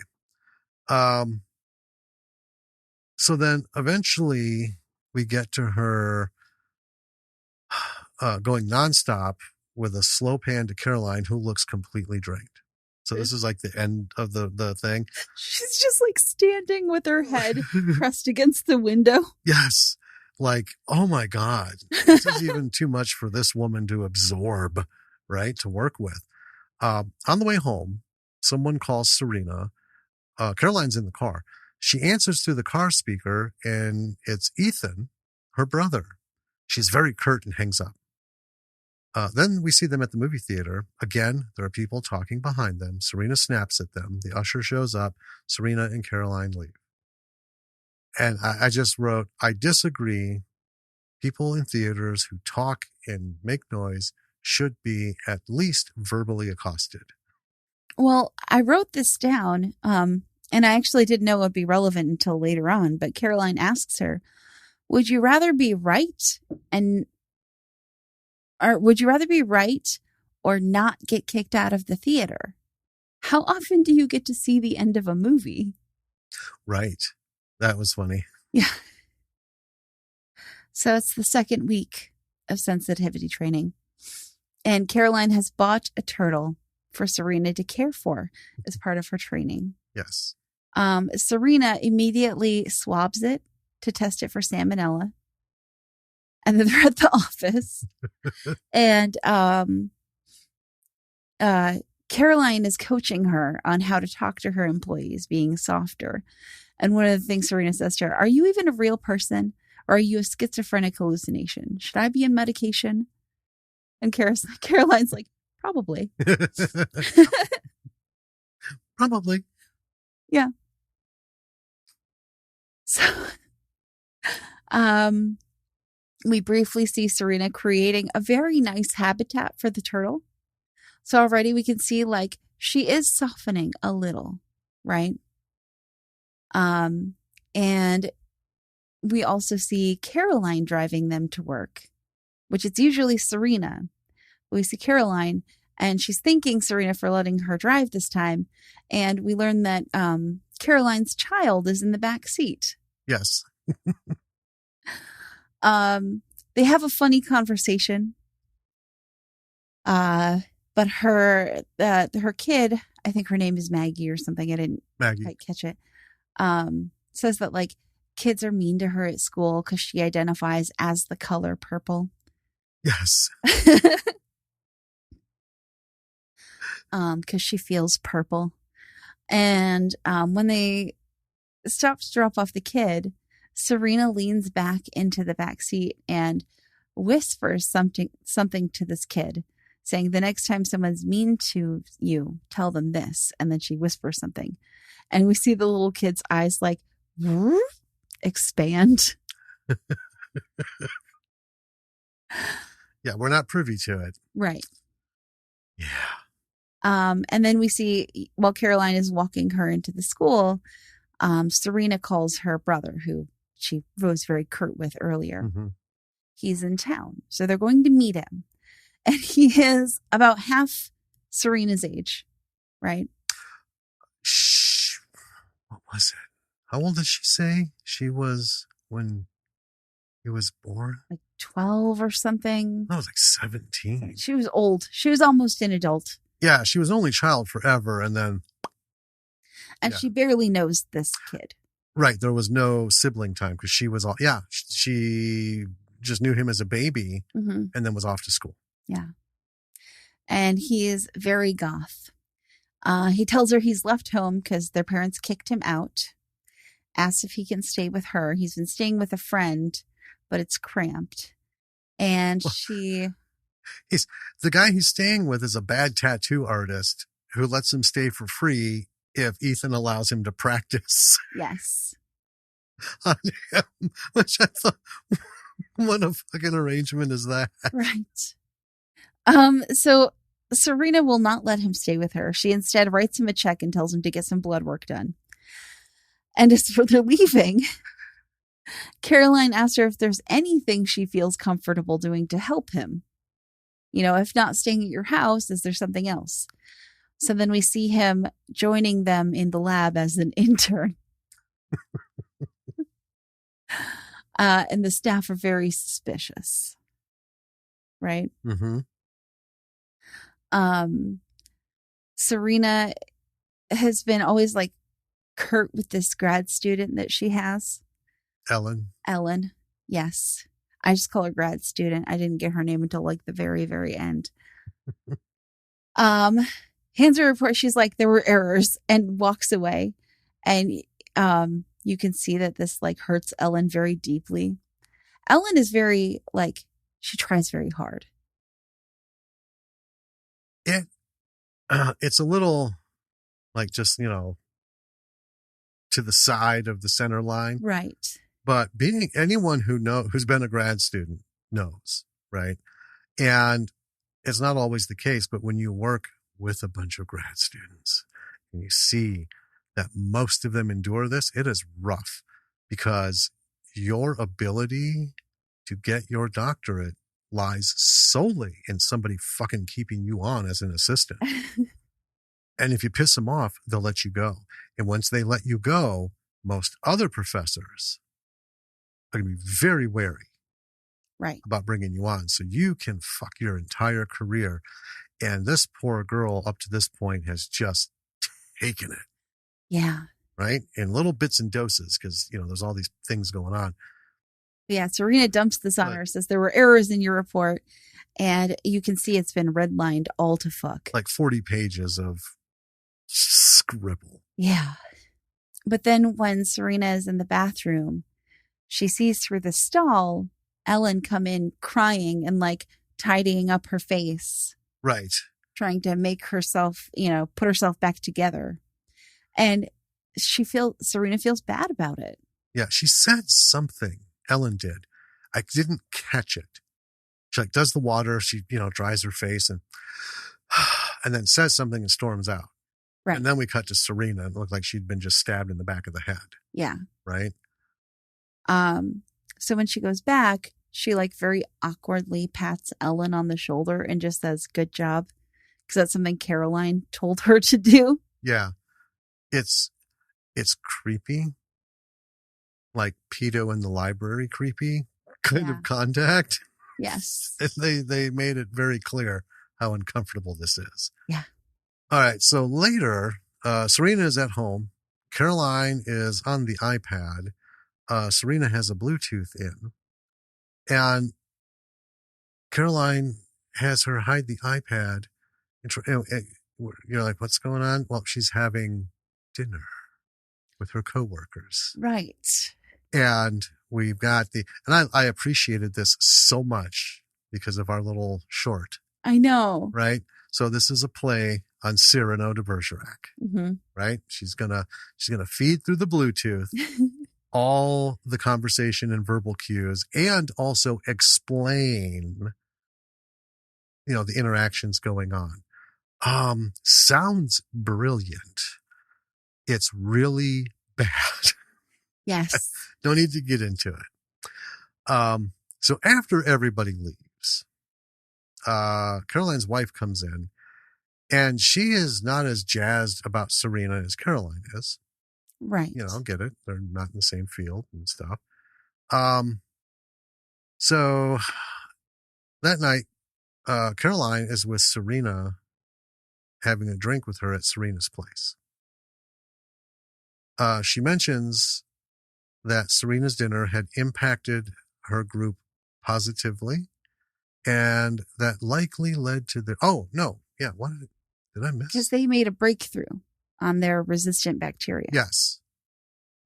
So then eventually we get to her going nonstop with a slow pan to Caroline, who looks completely drained. So this is like the end of the thing. She's just like standing with her head pressed against the window. Yes. Like, oh my God, this is even too much for this woman to absorb, right? To work with. On the way home, someone calls Serena. Caroline's in the car. She answers through the car speaker, and it's Ethan, her brother. She's very curt and hangs up. Then we see them at the movie theater. Again, there are people talking behind them. Serena snaps at them. The usher shows up. Serena and Caroline leave. And I just wrote, I disagree. People in theaters who talk and make noise should be at least verbally accosted. Well, I wrote this down, and I actually didn't know it would be relevant until later on, but Caroline asks her, would you rather be right or not get kicked out of the theater? How often do you get to see the end of a movie? Right. That was funny. Yeah. So it's the second week of sensitivity training. And Caroline has bought a turtle for Serena to care for as part of her training. Yes. Serena immediately swabs it to test it for salmonella. And then they're at the office. And Caroline is coaching her on how to talk to her employees, being softer. And one of the things Serena says to her, are you even a real person? Or are you a schizophrenic hallucination? Should I be in medication? And Caroline's like, probably. Probably. Yeah. So, we briefly see Serena creating a very nice habitat for the turtle. So already we can see like she is softening a little, right? And we also see Caroline driving them to work, which is usually Serena. We see Caroline, and she's thanking Serena for letting her drive this time. And we learn that Caroline's child is in the back seat. Yes. They have a funny conversation. But her kid, I think her name is Maggie or something. I didn't quite catch it. Says that like kids are mean to her at school because she identifies as the color purple. Yes. Because she feels purple. And when they stop to drop off the kid, Serena leans back into the back seat and whispers something to this kid, saying, the next time someone's mean to you, tell them this. And then she whispers something. And we see the little kid's eyes like expand. Yeah, we're not privy to it. Right. Yeah. And then we see, while Caroline is walking her into the school, Serena calls her brother, who she was very curt with earlier. Mm-hmm. He's in town. So they're going to meet him. And he is about half Serena's age, right? What was it? How old did she say she was when he was born? Like 12 or something. No, it was like 17. She was old. She was almost an adult. Yeah, she was only child forever, and then... And she barely knows this kid. Right, there was no sibling time, because she was all... Yeah, she just knew him as a baby, mm-hmm. and then was off to school. Yeah. And he is very goth. He tells her he's left home because their parents kicked him out. Asks if he can stay with her. He's been staying with a friend, but it's cramped. And the guy he's staying with is a bad tattoo artist who lets him stay for free if Ethan allows him to practice. Yes. On him, which I thought, what a fucking arrangement is that? Right. So Serena will not let him stay with her. She instead writes him a check and tells him to get some blood work done. And as for their leaving, Caroline asks her if there's anything she feels comfortable doing to help him. If not staying at your house, is there something else? So then we see him joining them in the lab as an intern. And the staff are very suspicious. Right? Mm-hmm. Serena has been always like curt with this grad student that she has. Ellen. Yes. I just call her grad student. I didn't get her name until like the very, very end. Hands her a report. She's like, there were errors, and walks away. And you can see that this like hurts Ellen very deeply. Ellen is very like, she tries very hard. It's a little like just, to the side of the center line. Right. But being anyone who's been a grad student knows, right? And it's not always the case, but when you work with a bunch of grad students and you see that most of them endure this, it is rough, because your ability to get your doctorate lies solely in somebody fucking keeping you on as an assistant. And if you piss them off, they'll let you go. And once they let you go, most other professors are going to be very wary, right, about bringing you on. So you can fuck your entire career. And this poor girl up to this point has just taken it. Yeah. Right? In little bits and doses, because, there's all these things going on. Yeah, Serena dumps this on her, says there were errors in your report, and you can see it's been redlined all to fuck. Like 40 pages of scribble. Yeah. But then when Serena is in the bathroom, she sees through the stall Ellen come in crying and like tidying up her face. Right. Trying to make herself, put herself back together. And Serena feels bad about it. Yeah, she said something. Ellen did. I didn't catch it. She like does the water. She, dries her face and then says something and storms out. Right. And then we cut to Serena and it looked like she'd been just stabbed in the back of the head. Yeah. Right. So when she goes back, she like very awkwardly pats Ellen on the shoulder and just says, "Good job." Because that's something Caroline told her to do. Yeah. It's creepy. Like pedo in the library creepy kind of contact. Yes. They made it very clear how uncomfortable this is. Yeah. All right. So later, Serena is at home. Caroline is on the iPad. Serena has a Bluetooth in. And Caroline has her hide the iPad. You're like, what's going on? Well, she's having dinner with her coworkers. Right. And we've got and I appreciated this so much because of our little short. I know. Right. So this is a play on Cyrano de Bergerac. Mm-hmm. Right. She's gonna feed through the Bluetooth all the conversation and verbal cues, and also explain, the interactions going on. Sounds brilliant. It's really bad. Yes. Don't need to get into it. So after everybody leaves, Caroline's wife comes in, and she is not as jazzed about Serena as Caroline is. Right. I'll get it. They're not in the same field and stuff. So that night, Caroline is with Serena, having a drink with her at Serena's place. She mentions that Serena's dinner had impacted her group positively, and that likely led to what did I miss? Because they made a breakthrough on their resistant bacteria. Yes.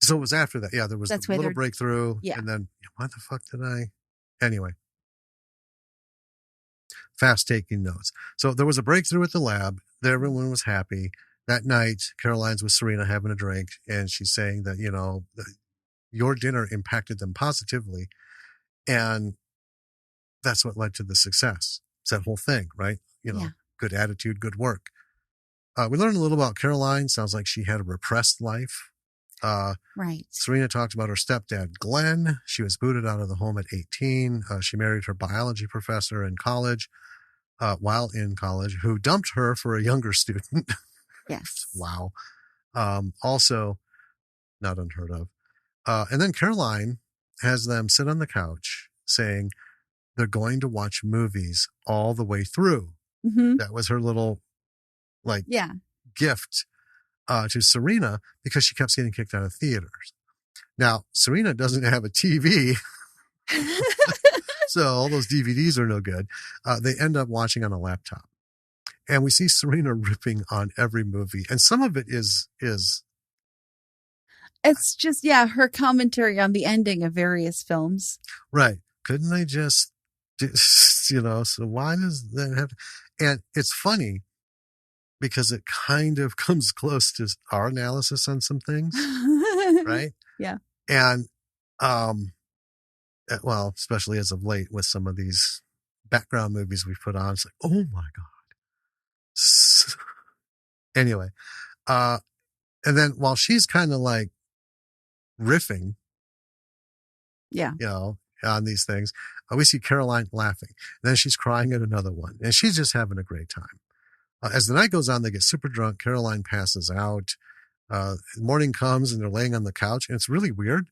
So it was after that. Yeah, there was a little breakthrough. Yeah. And then, what the fuck did I? Anyway. Fast taking notes. So there was a breakthrough at the lab. Everyone was happy. That night, Caroline's with Serena having a drink, and she's saying that, your dinner impacted them positively. And that's what led to the success. It's that whole thing, right? good attitude, good work. We learned a little about Caroline. Sounds like she had a repressed life. Right. Serena talked about her stepdad, Glenn. She was booted out of the home at 18. She married her biology professor in college, while in college, who dumped her for a younger student. Yes. Wow. Also not unheard of. And then Caroline has them sit on the couch saying they're going to watch movies all the way through. Mm-hmm. That was her little gift to Serena, because she kept getting kicked out of theaters. Now, Serena doesn't have a TV, so all those DVDs are no good. They end up watching on a laptop. And we see Serena ripping on every movie. And some of it is it's just, her commentary on the ending of various films. right. Couldn't they just, so why does that have to? And it's funny because it kind of comes close to our analysis on some things, right? Yeah. And, well, especially as of late with some of these background movies we've put on, it's like, oh my God. Anyway, and then while she's kind of like riffing, on these things, we see Caroline laughing. And then she's crying at another one, and she's just having a great time. As the night goes on, they get super drunk. Caroline passes out. Morning comes and they're laying on the couch, and it's really weird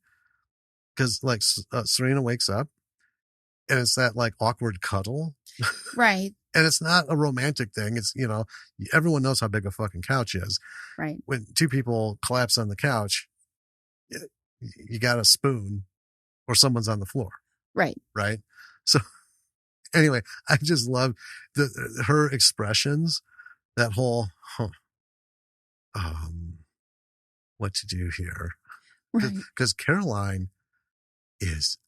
because like Serena wakes up and it's that like awkward cuddle. Right. And it's not a romantic thing. It's, everyone knows how big a fucking couch is. Right. When two people collapse on the couch, you got a spoon or someone's on the floor. Right. Right. So anyway, I just love her expressions, that whole, what to do here. Right. Because Caroline is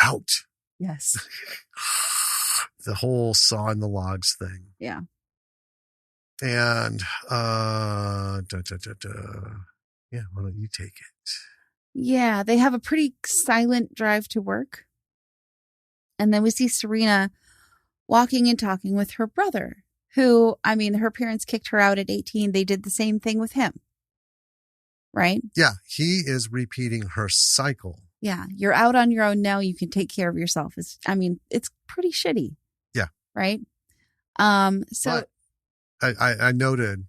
out. Yes. The whole saw in the logs thing. Yeah. And, yeah, why don't you take it? Yeah, they have a pretty silent drive to work. And then we see Serena walking and talking with her brother, who, her parents kicked her out at 18. They did the same thing with him. Right? Yeah, he is repeating her cycle. Yeah, you're out on your own now. You can take care of yourself. It's pretty shitty. Yeah. Right? So but I noted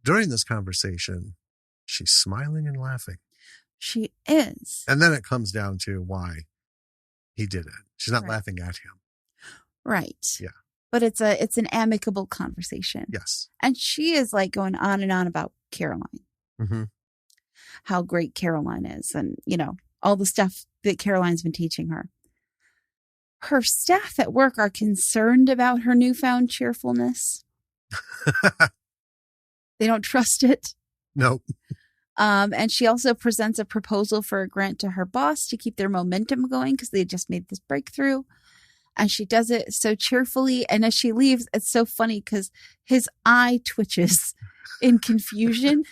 during this conversation, she's smiling and laughing. She is. And then it comes down to why he did it. She's not laughing at him. Right. Yeah. But it's an amicable conversation. Yes. And she is like going on and on about Caroline. Mm-hmm. How great Caroline is, and all the stuff that Caroline's been teaching her. Her staff at work are concerned about her newfound cheerfulness. They don't trust it. Nope. And she also presents a proposal for a grant to her boss to keep their momentum going because they just made this breakthrough. And she does it so cheerfully. And as she leaves, it's so funny because his eye twitches in confusion.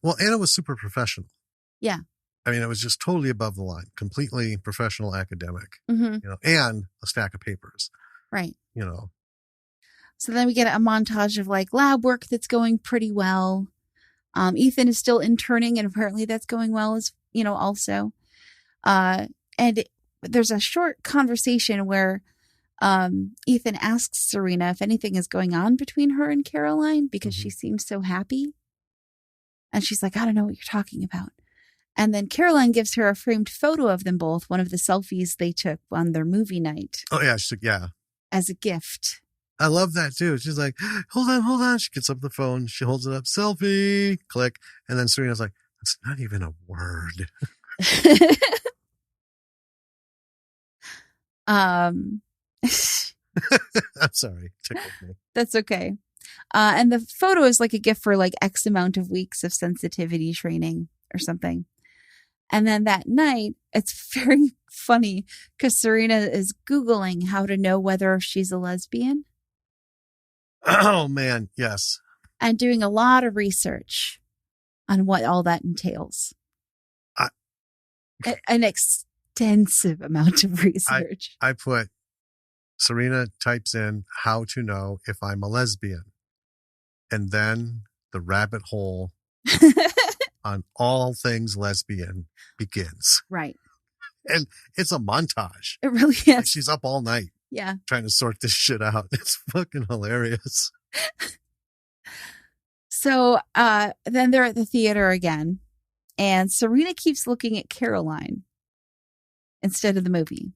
Well, Anna was super professional. Yeah. It was just totally above the line, completely professional academic, mm-hmm. And a stack of papers. Right. So then we get a montage of like lab work that's going pretty well. Ethan is still interning, and apparently that's going well as, also. And there's a short conversation where Ethan asks Serena if anything is going on between her and Caroline because she seems so happy. And she's like, I don't know what you're talking about. And then Caroline gives her a framed photo of them both, one of the selfies they took on their movie night. Oh, yeah. She's like, yeah. As a gift. I love that, too. She's like, hold on. She gets up the phone. She holds it up. Selfie. Click. And then Serena's like, that's not even a word. I'm sorry. Tickled me. That's okay. And the photo is like a gift for like X amount of weeks of sensitivity training or something. And then that night, it's very funny because Serena is Googling how to know whether she's a lesbian. Oh, man. Yes. And doing a lot of research on what all that entails. extensive amount of research. I put, Serena types in how to know if I'm a lesbian. And then the rabbit hole on all things lesbian begins. Right. And it's a montage. It really is. Like she's up all night. Yeah. Trying to sort this shit out. It's fucking hilarious. So then they're at the theater again. And Serena keeps looking at Caroline instead of the movie.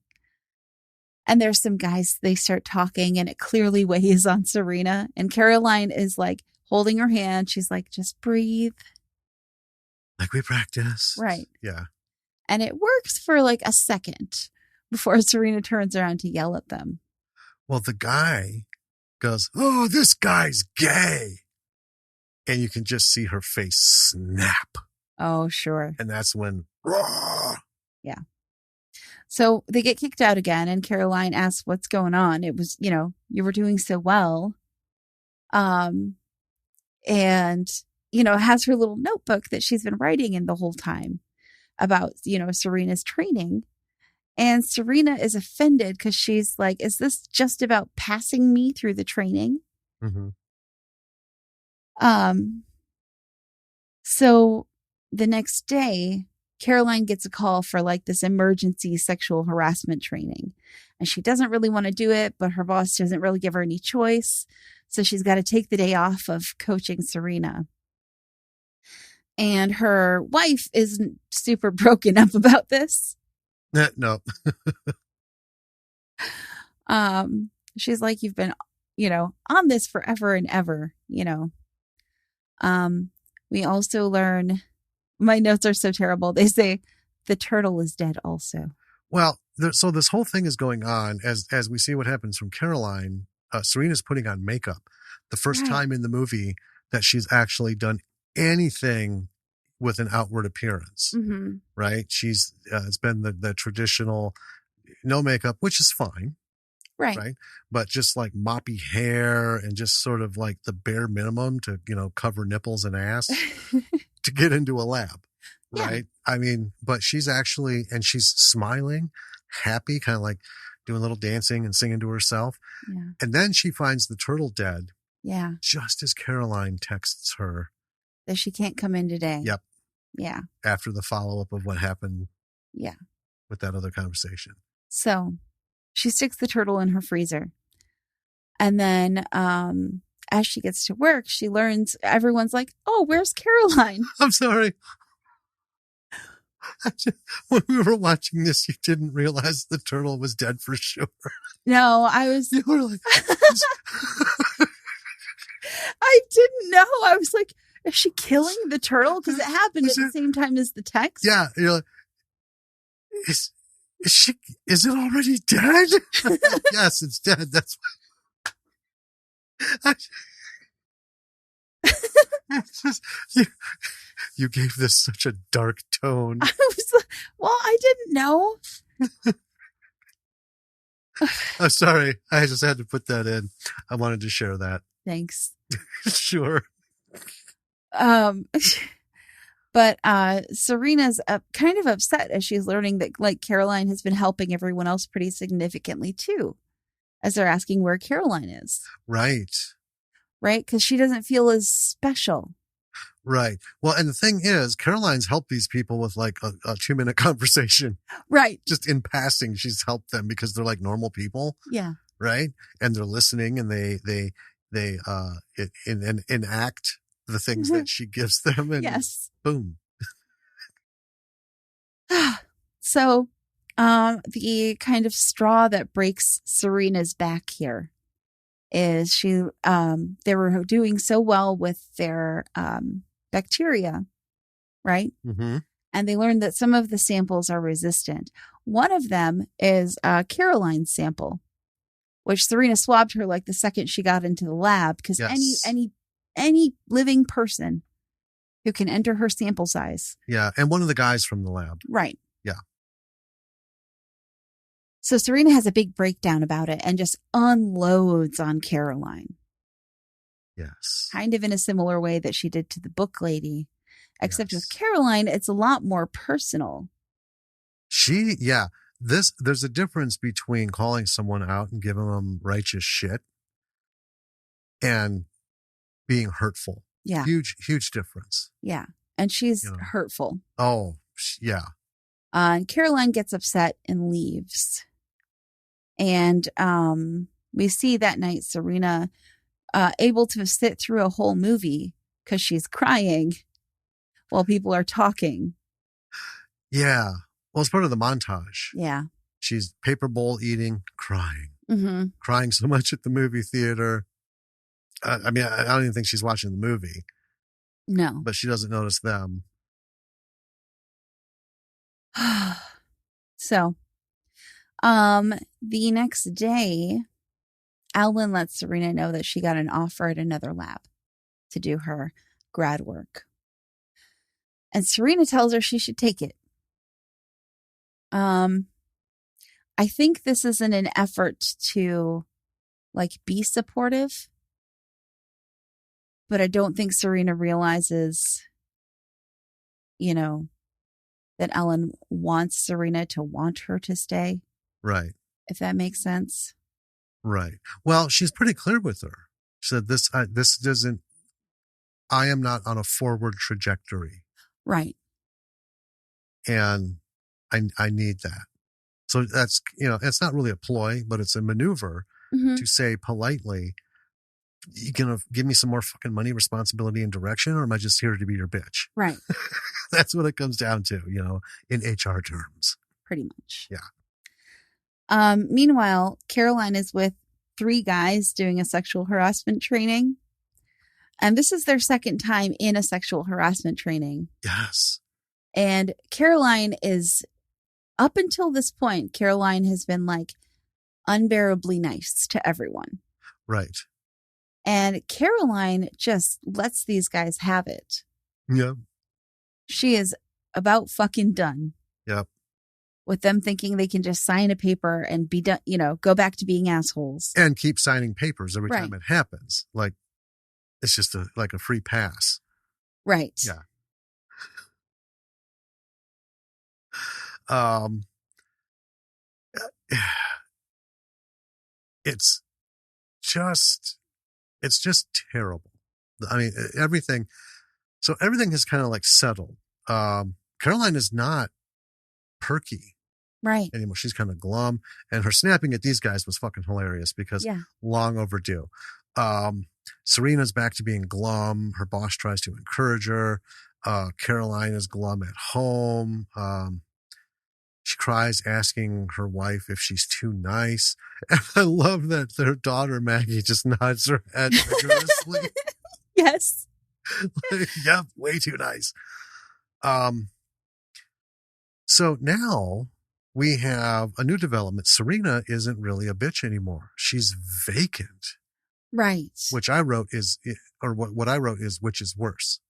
And there's some guys, they start talking and it clearly weighs on Serena. And Caroline is like holding her hand. She's like, just breathe. Like we practice. Right. Yeah. And it works for like a second before Serena turns around to yell at them. Well, the guy goes, oh, this guy's gay. And you can just see her face snap. Oh, sure. And that's when, raw. Yeah. So they get kicked out again, and Caroline asks what's going on. It was, you were doing so well. And, has her little notebook that she's been writing in the whole time about, Serena's training. And Serena is offended because she's like, is this just about passing me through the training? Mm-hmm. So the next day, Caroline gets a call for like this emergency sexual harassment training. And she doesn't really want to do it, but her boss doesn't really give her any choice. So she's got to take the day off of coaching Serena. And her wife isn't super broken up about this. No. She's like, you've been, on this forever and ever, We also learn, my notes are so terrible. They say the turtle is dead also. Well, so this whole thing is going on as we see what happens from Caroline. Serena's putting on makeup. The first time in the movie that she's actually done anything with an outward appearance, right? She's it's been the traditional no makeup, which is fine, right? But just like moppy hair and just sort of like the bare minimum to cover nipples and ass to get into a lab, right? I mean, but she's actually, and she's smiling, happy, kind of like doing a little dancing and singing to herself. Yeah. And then she finds the turtle dead. Yeah. Just as Caroline texts her that she can't come in today. Yep. Yeah. After the follow-up of what happened. Yeah. With that other conversation. So she sticks the turtle in her freezer. And then as she gets to work, she learns, everyone's like, oh, where's Caroline? I'm sorry. When we were watching this, you didn't realize the turtle was dead for sure. No, I was. You were like, I didn't know. I was like, is she killing the turtle? Because it happened at the same time as the text. Yeah. You're like, is it already dead? Yes, it's dead. That's you gave this such a dark tone. I was like, well, I didn't know. I'm sorry. I just had to put that in. I wanted to share that. Thanks. Sure. But Serena's kind of upset as she's learning that like Caroline has been helping everyone else pretty significantly too, as they're asking where Caroline is. Right. Right? Because she doesn't feel as special. Right. Well, and the thing is, Caroline's helped these people with like a 2-minute conversation. Right. Just in passing, she's helped them because they're like normal people. Yeah. Right. And they're listening and they enact the things that she gives them. And yes. Boom. So, the kind of straw that breaks Serena's back here is they were doing so well with their bacteria, right? Mm-hmm. And they learned that some of the samples are resistant. One of them is Caroline's sample, which Serena swabbed her like the second she got into the lab, because any living person who can enter her sample size. Yeah, and one of the guys from the lab. Right. Yeah. So Serena has a big breakdown about it and just unloads on Caroline. Yes. Kind of in a similar way that she did to the book lady. Except with Caroline, it's a lot more personal. There's a difference between calling someone out and giving them righteous shit and being hurtful. Yeah. Huge difference. Yeah. And she's You know. hurtful. Oh, yeah. And Caroline gets upset and leaves. And we see that night Serena able to sit through a whole movie because she's crying while people are talking. Yeah. Well, it's part of the montage. Yeah. She's paper bowl eating, crying. Mm-hmm. Crying so much at the movie theater. I mean, I don't even think she's watching the movie. No. But she doesn't notice them. So, the next day, Ellen lets Serena know that she got an offer at another lab to do her grad work. And Serena tells her she should take it. I think this is in an effort to be supportive. But I don't think Serena realizes, that Ellen wants Serena to want her to stay. Right. If that makes sense. Right. Well, she's pretty clear with her. She said, this doesn't, I am not on a forward trajectory. Right. And I need that. So that's, it's not really a ploy, but it's a maneuver to say politely, you gonna give me some more fucking money, responsibility, and direction, or am I just here to be your bitch? Right. That's what it comes down to, in HR terms. Pretty much. Yeah. Meanwhile, Caroline is with 3 guys doing a sexual harassment training. And this is their second time in a sexual harassment training. Yes. And Caroline is, up until this point, Caroline has been unbearably nice to everyone. Right. And Caroline just lets these guys have it. Yep. She is about fucking done. Yep. With them thinking they can just sign a paper and be done, go back to being assholes. And keep signing papers every time it happens. It's just a free pass. Right. Yeah. It's just terrible. I mean, everything is kind of settled. Caroline is not perky anymore. She's kind of glum, and her snapping at these guys was fucking hilarious because long overdue. Serena's back to being glum. Her boss tries to encourage her. Caroline is glum at home. She cries asking her wife if she's too nice. And I love that their daughter, Maggie, just nods her head vigorously. Yes. Yep, way too nice. So now we have a new development. Serena isn't really a bitch anymore. She's vacant. Right. Which I wrote is, or what I wrote is, which is worse.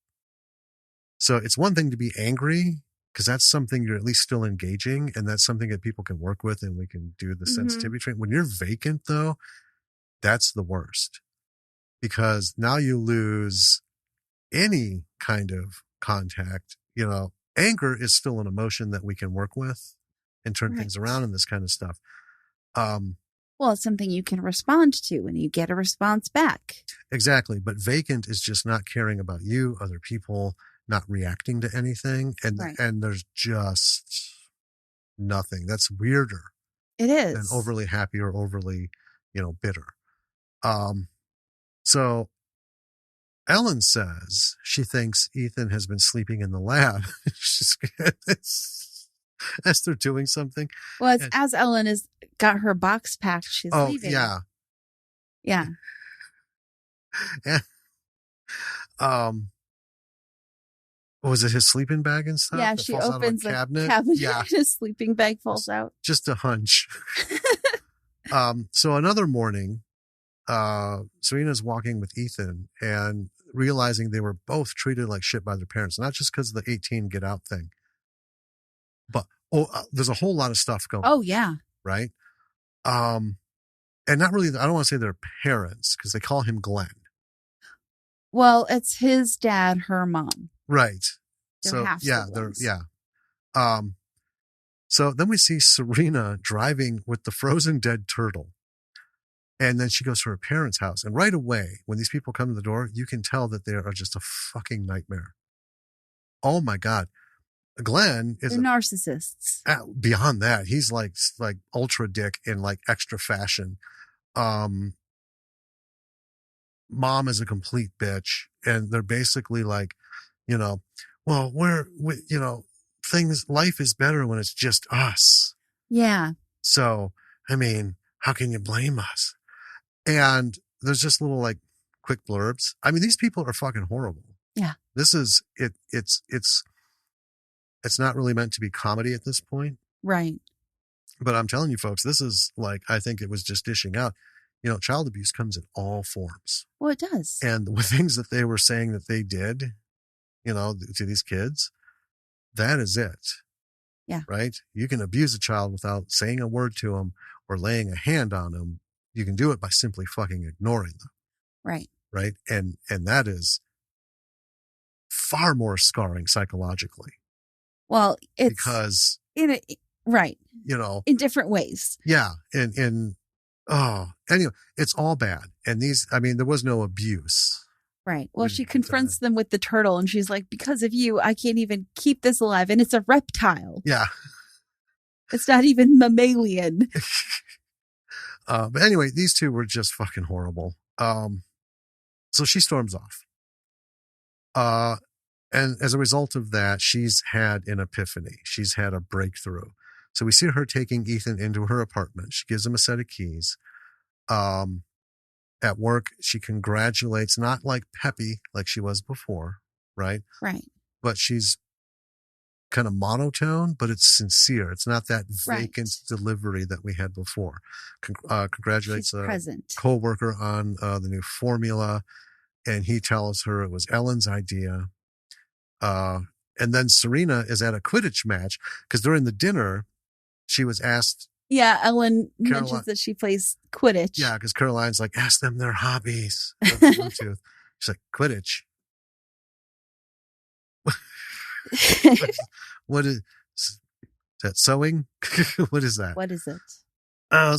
So it's one thing to be angry, because that's something you're at least still engaging, and that's something that people can work with, and we can do the sensitivity training. When you're vacant, though, that's the worst, because now you lose any kind of contact. Anger is still an emotion that we can work with and turn things around and this kind of stuff. Well, it's something you can respond to and you get a response back. Exactly. But vacant is just not caring about you, other people, not reacting to anything. And there's just nothing. That's weirder. It is. Than overly happy or overly, bitter. So Ellen says she thinks Ethan has been sleeping in the lab. As they're doing something. Well, as Ellen has got her box packed, she's leaving. Yeah. Yeah. Was it his sleeping bag and stuff? Yeah, she opens the cabinet. Yeah. His sleeping bag falls out. Just a hunch. So another morning, Serena's walking with Ethan and realizing they were both treated like shit by their parents, not just because of the 18 get out thing, but there's a whole lot of stuff going on. Oh, yeah. Right? And not really, I don't want to say they're parents, because they call him Glenn. Well, it's his dad, her mom. Right. They're half siblings. So then we see Serena driving with the frozen dead turtle. And then she goes to her parents' house. And right away, when these people come to the door, you can tell that they are just a fucking nightmare. Oh my God. Glenn is They're narcissists. Beyond that. He's like ultra dick in like extra fashion. Mom is a complete bitch. And they're basically like, well, life is better when it's just us. Yeah. So, I mean, how can you blame us? And there's just little like quick blurbs. I mean, these people are fucking horrible. Yeah. This is it. It's not really meant to be comedy at this point. Right. But I'm telling you folks, this is like, I think it was just dishing out, child abuse comes in all forms. Well, it does. And the things that they were saying that they did, to these kids, that is it. Yeah. Right. You can abuse a child without saying a word to them or laying a hand on them. You can do it by simply fucking ignoring them. Right. Right. And that is far more scarring psychologically. Well, it's because right. In different ways. Yeah. Anyway, it's all bad. And there was no abuse. Right. Well, she confronts them with the turtle and she's like, because of you, I can't even keep this alive. And it's a reptile. Yeah. It's not even mammalian. But anyway, these two were just fucking horrible. So she storms off. And as a result of that, she's had an epiphany. She's had a breakthrough. So we see her taking Ethan into her apartment. She gives him a set of keys. At work, she congratulates, not like peppy like she was before, right? Right. But she's kind of monotone, but it's sincere. It's not that vacant delivery that we had before. Congratulates a co-worker on the new formula, and he tells her it was Ellen's idea. And then Serena is at a Quidditch match because during the dinner, she was asked. Yeah, Ellen mentions that she plays Quidditch. Yeah, because Caroline's like, ask them their hobbies. She's like, Quidditch. What is that? Sewing? What is that? What is it?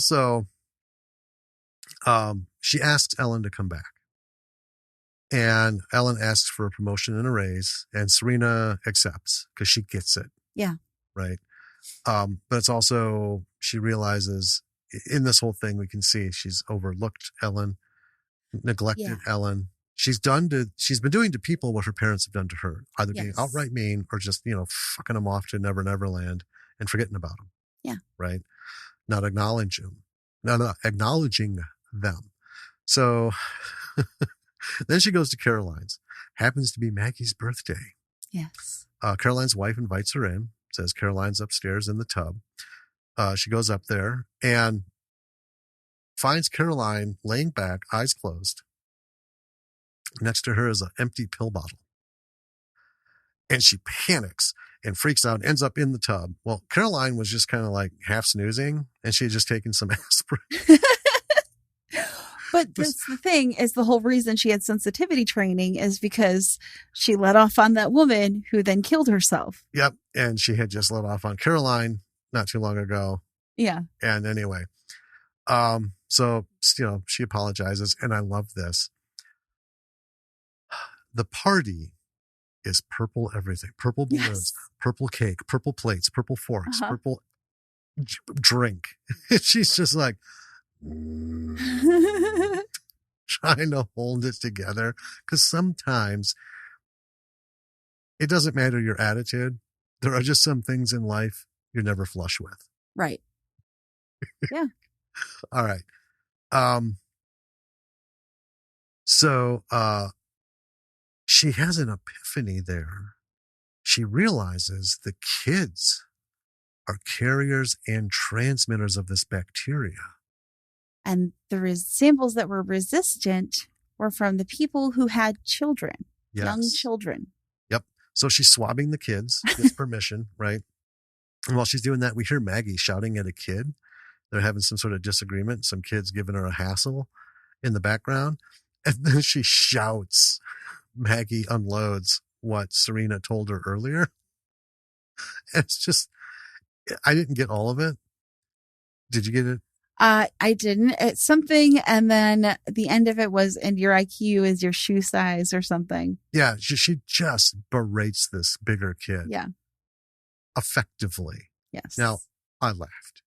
So she asks Ellen to come back. And Ellen asks for a promotion and a raise, and Serena accepts because she gets it. Yeah. Right. But it's also, she realizes in this whole thing, we can see she's overlooked Ellen, neglected Ellen. She's been doing to people what her parents have done to her, either being outright mean or just, fucking them off to Never Never Land and forgetting about them. Yeah. Right. Not acknowledging them. So then she goes to Caroline's. Happens to be Maggie's birthday. Yes. Caroline's wife invites her in, says Caroline's upstairs in the tub. She goes up there and finds Caroline laying back, eyes closed. Next to her is an empty pill bottle. And she panics and freaks out, ends up in the tub. Well, Caroline was just kind of like half snoozing, and she had just taken some aspirin. But that's the thing, is the whole reason she had sensitivity training is because she let off on that woman who then killed herself. Yep. And she had just let off on Caroline not too long ago. Yeah. And anyway, so, she apologizes, and I love this. The party is purple everything. Purple balloons, purple cake, purple plates, purple forks, purple drink. She's just like, trying to hold it together, because sometimes it doesn't matter your attitude. There are just some things in life you're never flush with. Right. Yeah. All right. So she has an epiphany there. She realizes the kids are carriers and transmitters of this bacteria. And the samples that were resistant were from the people who had children, young children. Yep. So she's swabbing the kids, gets permission, right? And while she's doing that, we hear Maggie shouting at a kid. They're having some sort of disagreement. Some kid's giving her a hassle in the background. And then she shouts. Maggie unloads what Serena told her earlier. And it's just, I didn't get all of it. Did you get it? I didn't. It's something, and then the end of it was, and your IQ is your shoe size or something. Yeah, she just berates this bigger kid. Yeah. Effectively. Yes. Now, I laughed.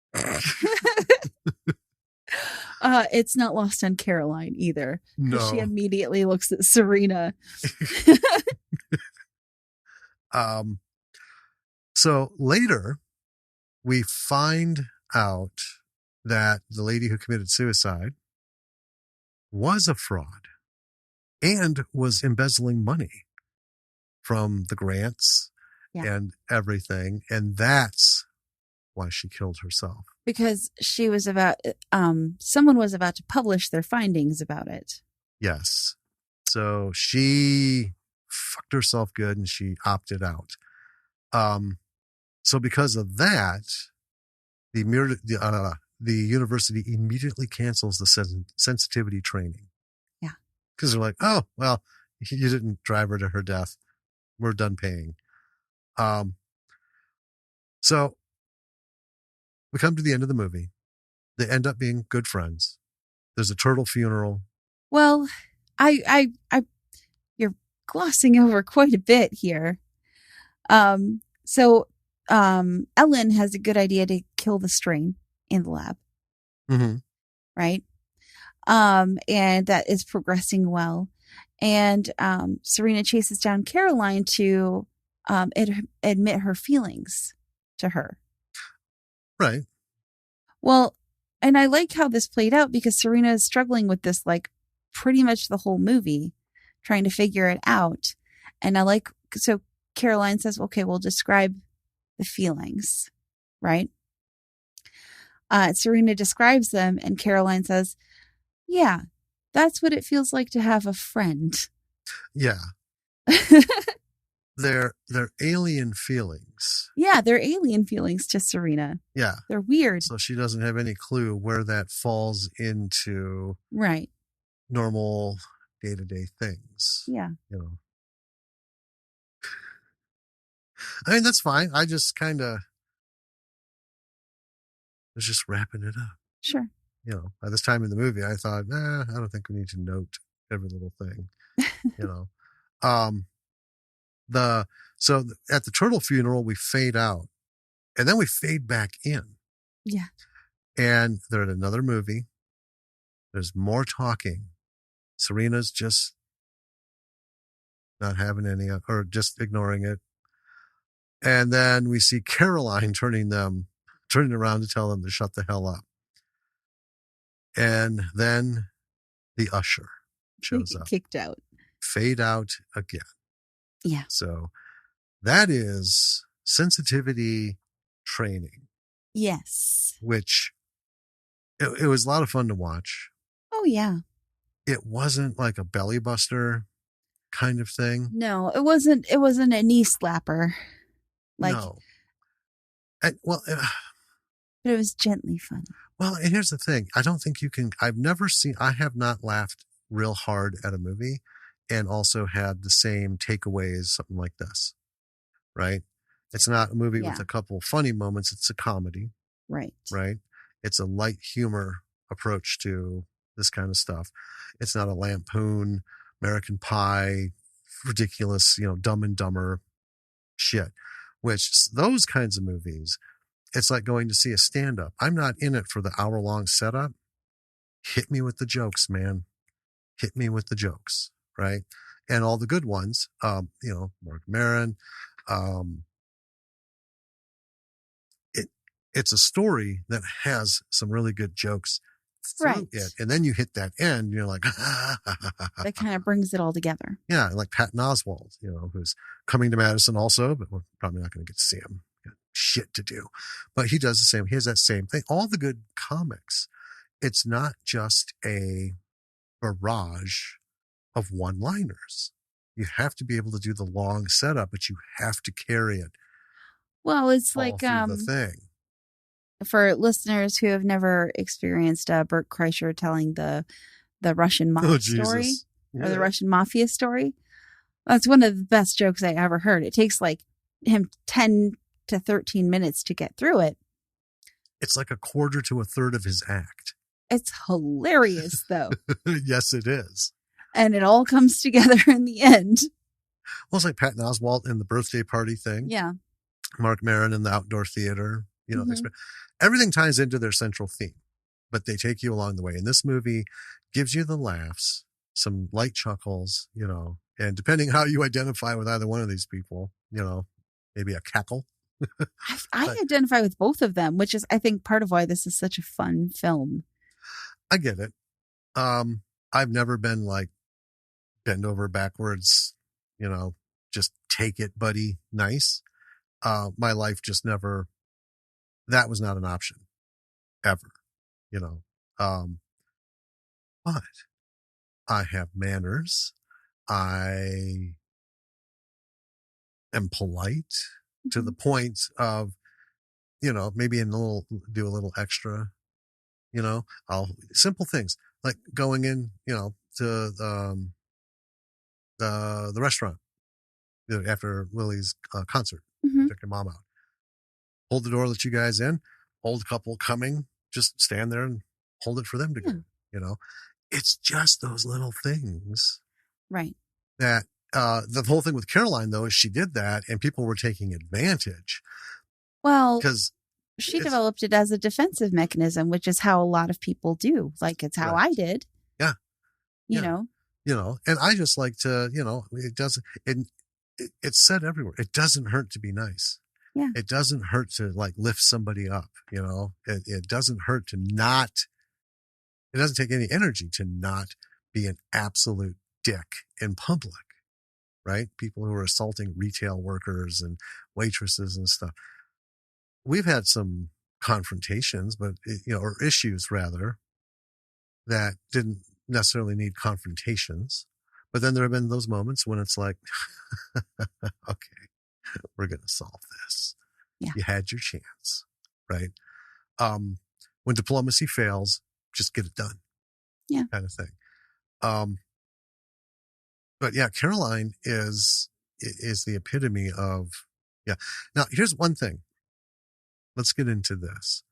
It's not lost on Caroline either. No. She immediately looks at Serena. So later, we find out that the lady who committed suicide was a fraud and was embezzling money from the grants and everything. And that's why she killed herself. Because she was someone was about to publish their findings about it. Yes. So she fucked herself good and she opted out. So because of that, the university immediately cancels the sensitivity training. Yeah. Because they're like, oh, well, you didn't drive her to her death. We're done paying. So we come to the end of the movie. They end up being good friends. There's a turtle funeral. Well, you're glossing over quite a bit here. So Ellen has a good idea to kill the strain in the lab. Mm-hmm. Right? And that is progressing well. And Serena chases down Caroline to admit her feelings to her. Right. Well, and I like how this played out because Serena is struggling with this like pretty much the whole movie, trying to figure it out. And so Caroline says, okay, we'll describe the feelings, right? Serena describes them and Caroline says, yeah, that's what it feels like to have a friend. Yeah. They're alien feelings. Yeah, they're alien feelings to Serena. Yeah. They're weird. So she doesn't have any clue where that falls into right. normal day-to-day things. Yeah. You know. I mean, that's fine. I just kind of was just wrapping it up. Sure. You know, by this time in the movie, I thought, I don't think we need to note every little thing. You know. So at the turtle funeral, we fade out and then we fade back in. Yeah. And they're in another movie. There's more talking. Serena's just not having any, or just ignoring it. And then we see Caroline turning around to tell them to shut the hell up. And then the usher shows up. Kicked out. Fade out again. Yeah. So that is sensitivity training. Yes. Which it was a lot of fun to watch. Oh, yeah. It wasn't like a belly buster kind of thing. No, it wasn't a knee slapper. No. But it was gently funny. Well, and here's the thing. I don't think I have not laughed real hard at a movie and also had the same takeaways, something like this, right? It's not a movie with a couple funny moments. It's a comedy. Right. Right. It's a light humor approach to this kind of stuff. It's not a lampoon, American Pie, ridiculous, Dumb and Dumber shit, which those kinds of movies, it's like going to see a stand-up. I'm not in it for the hour-long setup. Hit me with the jokes, man. Hit me with the jokes, right? And all the good ones, Mark Maron. It's a story that has some really good jokes through it. And then you hit that end, and you're like, that kind of brings it all together. Yeah, like Patton Oswalt, who's coming to Madison also, but we're probably not going to get to see him. Got shit to do. But he does the same. He has that same thing. All the good comics, it's not just a barrage of one-liners. You have to be able to do the long setup, but you have to carry it. Well, it's like the thing. For listeners who have never experienced Bert Kreischer telling the Russian mob story or the Russian mafia story, that's one of the best jokes I ever heard. It takes like him 10 to 13 minutes to get through it. It's like a quarter to a third of his act. It's hilarious, though. Yes, it is. And it all comes together in the end. Well, it's like Patton Oswalt in the birthday party thing. Yeah. Mark Maron in the outdoor theater. You know, Mhm. everything ties into their central theme, but they take you along the way. And this movie gives you the laughs, some light chuckles, you know, and depending how you identify with either one of these people, you know, maybe a cackle. I identify with both of them, which is, I think, part of why this is such a fun film. I get it. I've never been like bend over backwards, you know, just take it, buddy. Nice. My life just never, that was not an option ever, you know. But I have manners. I am polite to the point of, you know, maybe do a little extra, you know, simple things like going in, you know, to the restaurant after Lily's concert. Mhm. Took your mom out. Hold the door, let you guys in. Old couple coming, just stand there and hold it for them to go. You know, it's just those little things. Right. That the whole thing with Caroline, though, is she did that and people were taking advantage. Well, because she developed it as a defensive mechanism, which is how a lot of people do. Like, it's how I did. Yeah. You know? You know, and I just like to, you know, it's said everywhere. It doesn't hurt to be nice. Yeah. It doesn't hurt to like lift somebody up, you know. It doesn't hurt to not, it doesn't take any energy to not be an absolute dick in public, right? People who are assaulting retail workers and waitresses and stuff. We've had some confrontations, but, you know, or issues rather, that didn't necessarily need confrontations. But then there have been those moments when it's like, okay, we're going to solve this. Yeah. You had your chance, right? When diplomacy fails, just get it done. Yeah. Kind of thing. But yeah, Caroline is the epitome of, yeah. Now, here's one thing. Let's get into this.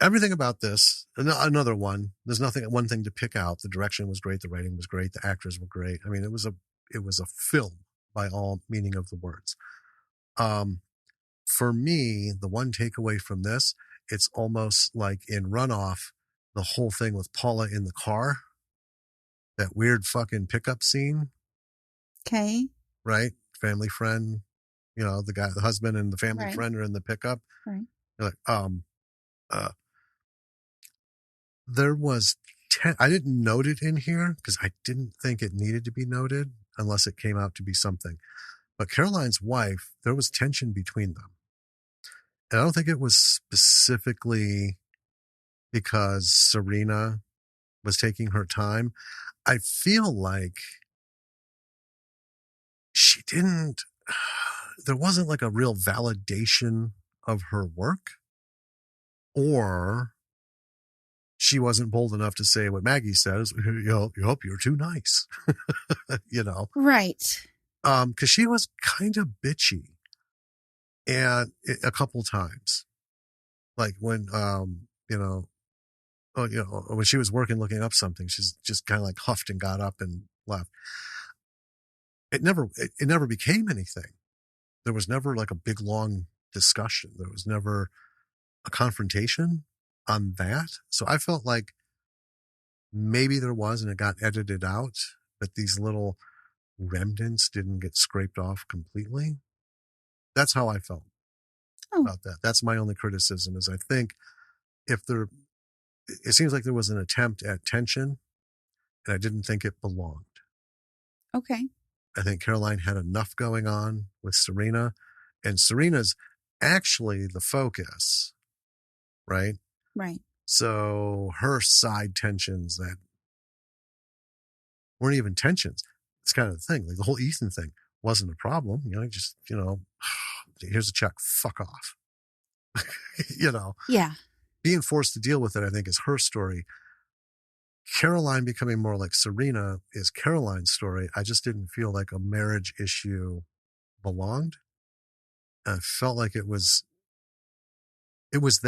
Everything about this, another one, there's one thing to pick out. The direction was great. The writing was great. The actors were great. I mean, it was a film by all meaning of the words. For me, the one takeaway from this, it's almost like in Runoff, the whole thing with Paula in the car, that weird fucking pickup scene. Okay. Right? Family friend, you know, the husband and the family friend are in the pickup. Right. You're like, there was I didn't note it in here because I didn't think it needed to be noted unless it came out to be something. But Caroline's wife, there was tension between them. And I don't think it was specifically because Serena was taking her time. I feel like there wasn't like a real validation of her work, or she wasn't bold enough to say what Maggie says, you hope you're too nice, you know? Right. Cause she was kind of bitchy and a couple times, like when, when she was working, looking up something, she's just kind of like huffed and got up and left. It never became anything. There was never like a big, long discussion. There was never a confrontation on that. So I felt like maybe there was, and it got edited out, but these little remnants didn't get scraped off completely. That's how I felt about that. That's my only criticism is I think it seems like there was an attempt at tension and I didn't think it belonged. Okay. I think Caroline had enough going on with Serena, and Serena's actually the focus, right? Right. So her side tensions that weren't even tensions. It's kind of the thing. Like the whole Ethan thing wasn't a problem. You know, just, you know, here's a check, fuck off. You know? Yeah. Being forced to deal with it, I think, is her story. Caroline becoming more like Serena is Caroline's story. I just didn't feel like a marriage issue belonged. I felt like it was there. That was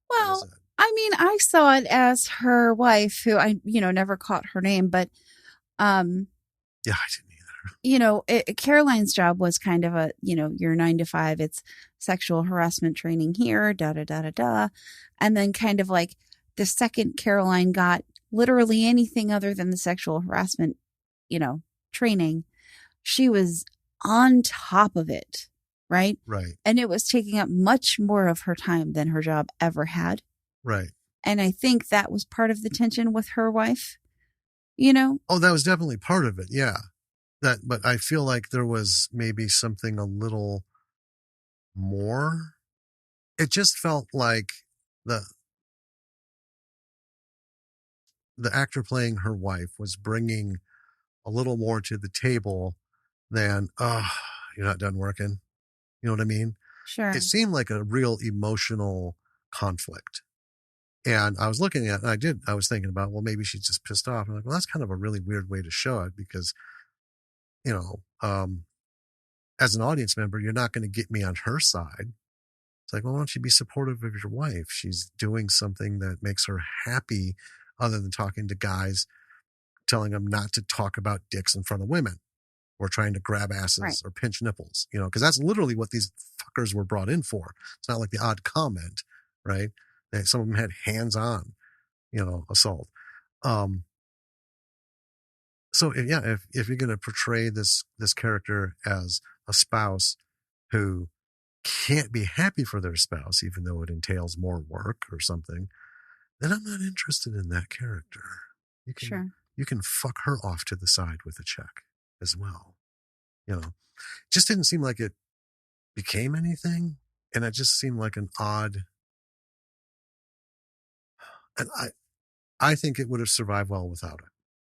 Well, it. I mean, I saw it as her wife, who I, never caught her name, but, um, Yeah, I didn't either. Caroline's job was kind of a, your 9 to 5, it's sexual harassment training here, da da da da da. And then kind of like the second Caroline got literally anything other than the sexual harassment, training, she was on top of it, right? Right. And it was taking up much more of her time than her job ever had. Right. And I think that was part of the tension with her wife, Oh, that was definitely part of it. Yeah. But I feel like there was maybe something a little more. It just felt like the the actor playing her wife was bringing a little more to the table than, oh, you're not done working. You know what I mean? Sure. It seemed like a real emotional conflict. And I was looking at it, and I was thinking about, well, maybe she's just pissed off. I'm like, well, that's kind of a really weird way to show it because, you know, as an audience member, you're not going to get me on her side. It's like, well, why don't you be supportive of your wife? She's doing something that makes her happy other than talking to guys, telling them not to talk about dicks in front of women or trying to grab asses Right. or pinch nipples, because that's literally what these fuckers were brought in for. It's not like the odd comment, right? Some of them had hands-on, assault. So yeah, if you're going to portray this character as a spouse who can't be happy for their spouse, even though it entails more work or something, then I'm not interested in that character. Sure. You can fuck her off to the side with a check as well. Just didn't seem like it became anything, and it just seemed like an odd. And I think it would have survived well without it.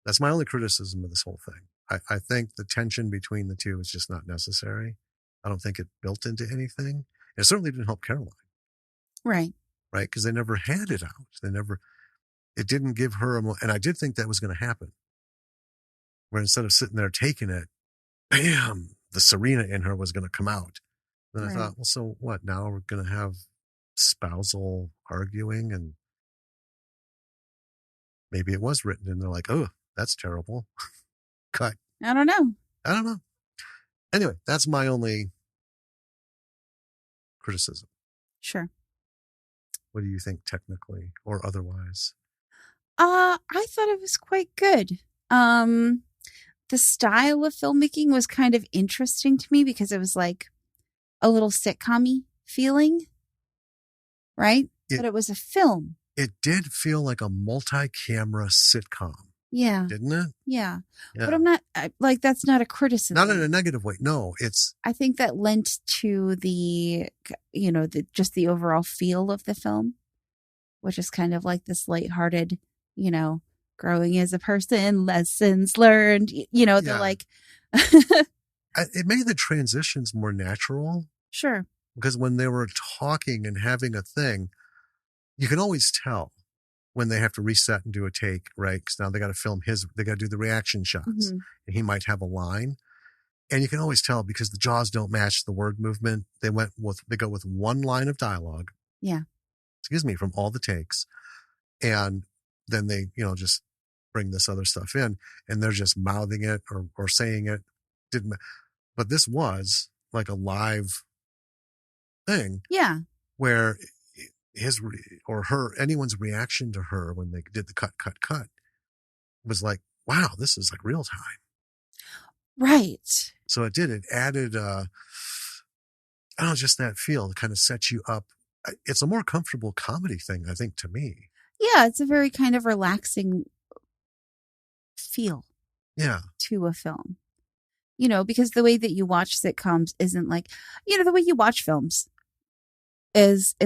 That's my only criticism of this whole thing. I think the tension between the two is just not necessary. I don't think it built into anything. It certainly didn't help Caroline. Right. Right? Because they never had it out. It didn't give her and I did think that was going to happen. Where instead of sitting there taking it, bam, the Serena in her was going to come out. Then I thought, well, so what? Now we're going to have spousal arguing, and maybe it was written and they're like, oh, that's terrible. Cut. I don't know. Anyway, that's my only criticism. Sure. What do you think technically or otherwise? I thought it was quite good. The style of filmmaking was kind of interesting to me because it was like a little sitcom-y feeling, right? But it was a film. It did feel like a multi-camera sitcom. Yeah. Didn't it? Yeah. But I'm not, that's not a criticism. Not in a negative way. No, I think that lent to the, just the overall feel of the film, which is kind of like this lighthearted, growing as a person, lessons learned, they're like. It made the transitions more natural. Sure. Because when they were talking and having a thing, you can always tell when they have to reset and do a take, right? Because now they got to film they got to do the reaction shots, and he might have a line. And you can always tell because the jaws don't match the word movement. They go with one line of dialogue. Yeah. From all the takes. And then they, just bring this other stuff in and they're just mouthing it or saying it. But this was like a live thing. Yeah. Where anyone's reaction to her when they did the cut was like, wow, this is like real time. Right. So it added, just that feel to kind of set you up. It's a more comfortable comedy thing, I think, to me. Yeah. It's a very kind of relaxing feel. Yeah. To a film, because the way that you watch sitcoms isn't like, the way you watch films is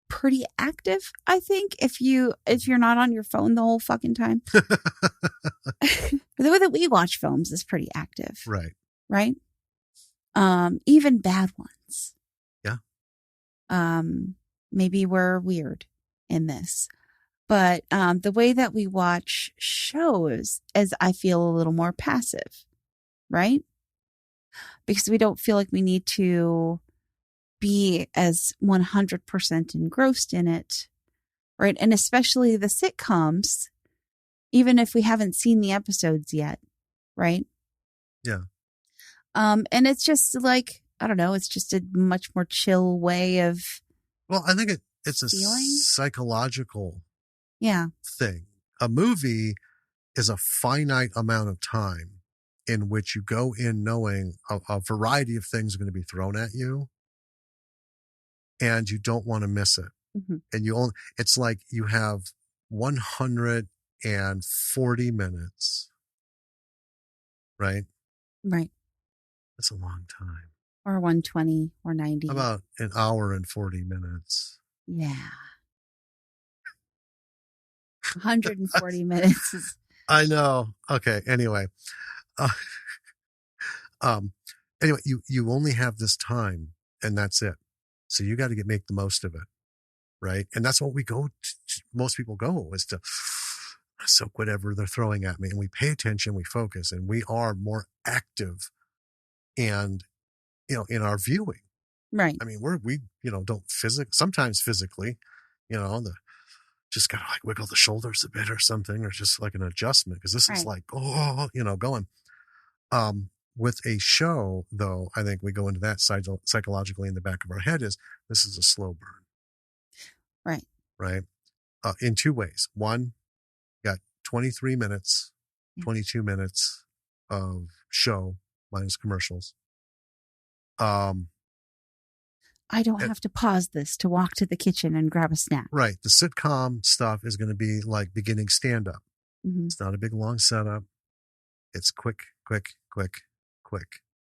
pretty active. I think if you're not on your phone the whole fucking time, the way that we watch films is pretty active. Right. Right. Even bad ones. Yeah. Maybe we're weird in this, but the way that we watch shows is, I feel, a little more passive. Right. because we don't feel like we need to be as 100% engrossed in it. Right. And especially the sitcoms, even if we haven't seen the episodes yet. Right. Yeah. And it's just like, I don't know, it's just a much more chill way of. Well, I think it's a feeling? psychological Yeah. thing. A movie is a finite amount of time in which you go in knowing a variety of things are going to be thrown at you, and you don't want to miss it. Mm-hmm. And it's like you have 140 minutes, right? Right. That's a long time. Or 120 or 90. About an hour and 40 minutes. Yeah. 140 minutes is. I know. Okay. Anyway, anyway, you only have this time, and that's it. So you got to make the most of it, right? And that's what we go. Most people go is to soak whatever they're throwing at me, and we pay attention, we focus, and we are more active, and in our viewing. Right. I mean, we don't sometimes physically, just gotta like wiggle the shoulders a bit or something, or just like an adjustment, because this is like, going. With a show, though, I think we go into that side psychologically in the back of our head is this is a slow burn. Right. Right. In two ways. One, got 23 minutes, 22 minutes of show minus commercials. I don't have to pause this to walk to the kitchen and grab a snack. Right. The sitcom stuff is going to be like beginning stand-up. Mm-hmm. It's not a big, long setup. It's quick.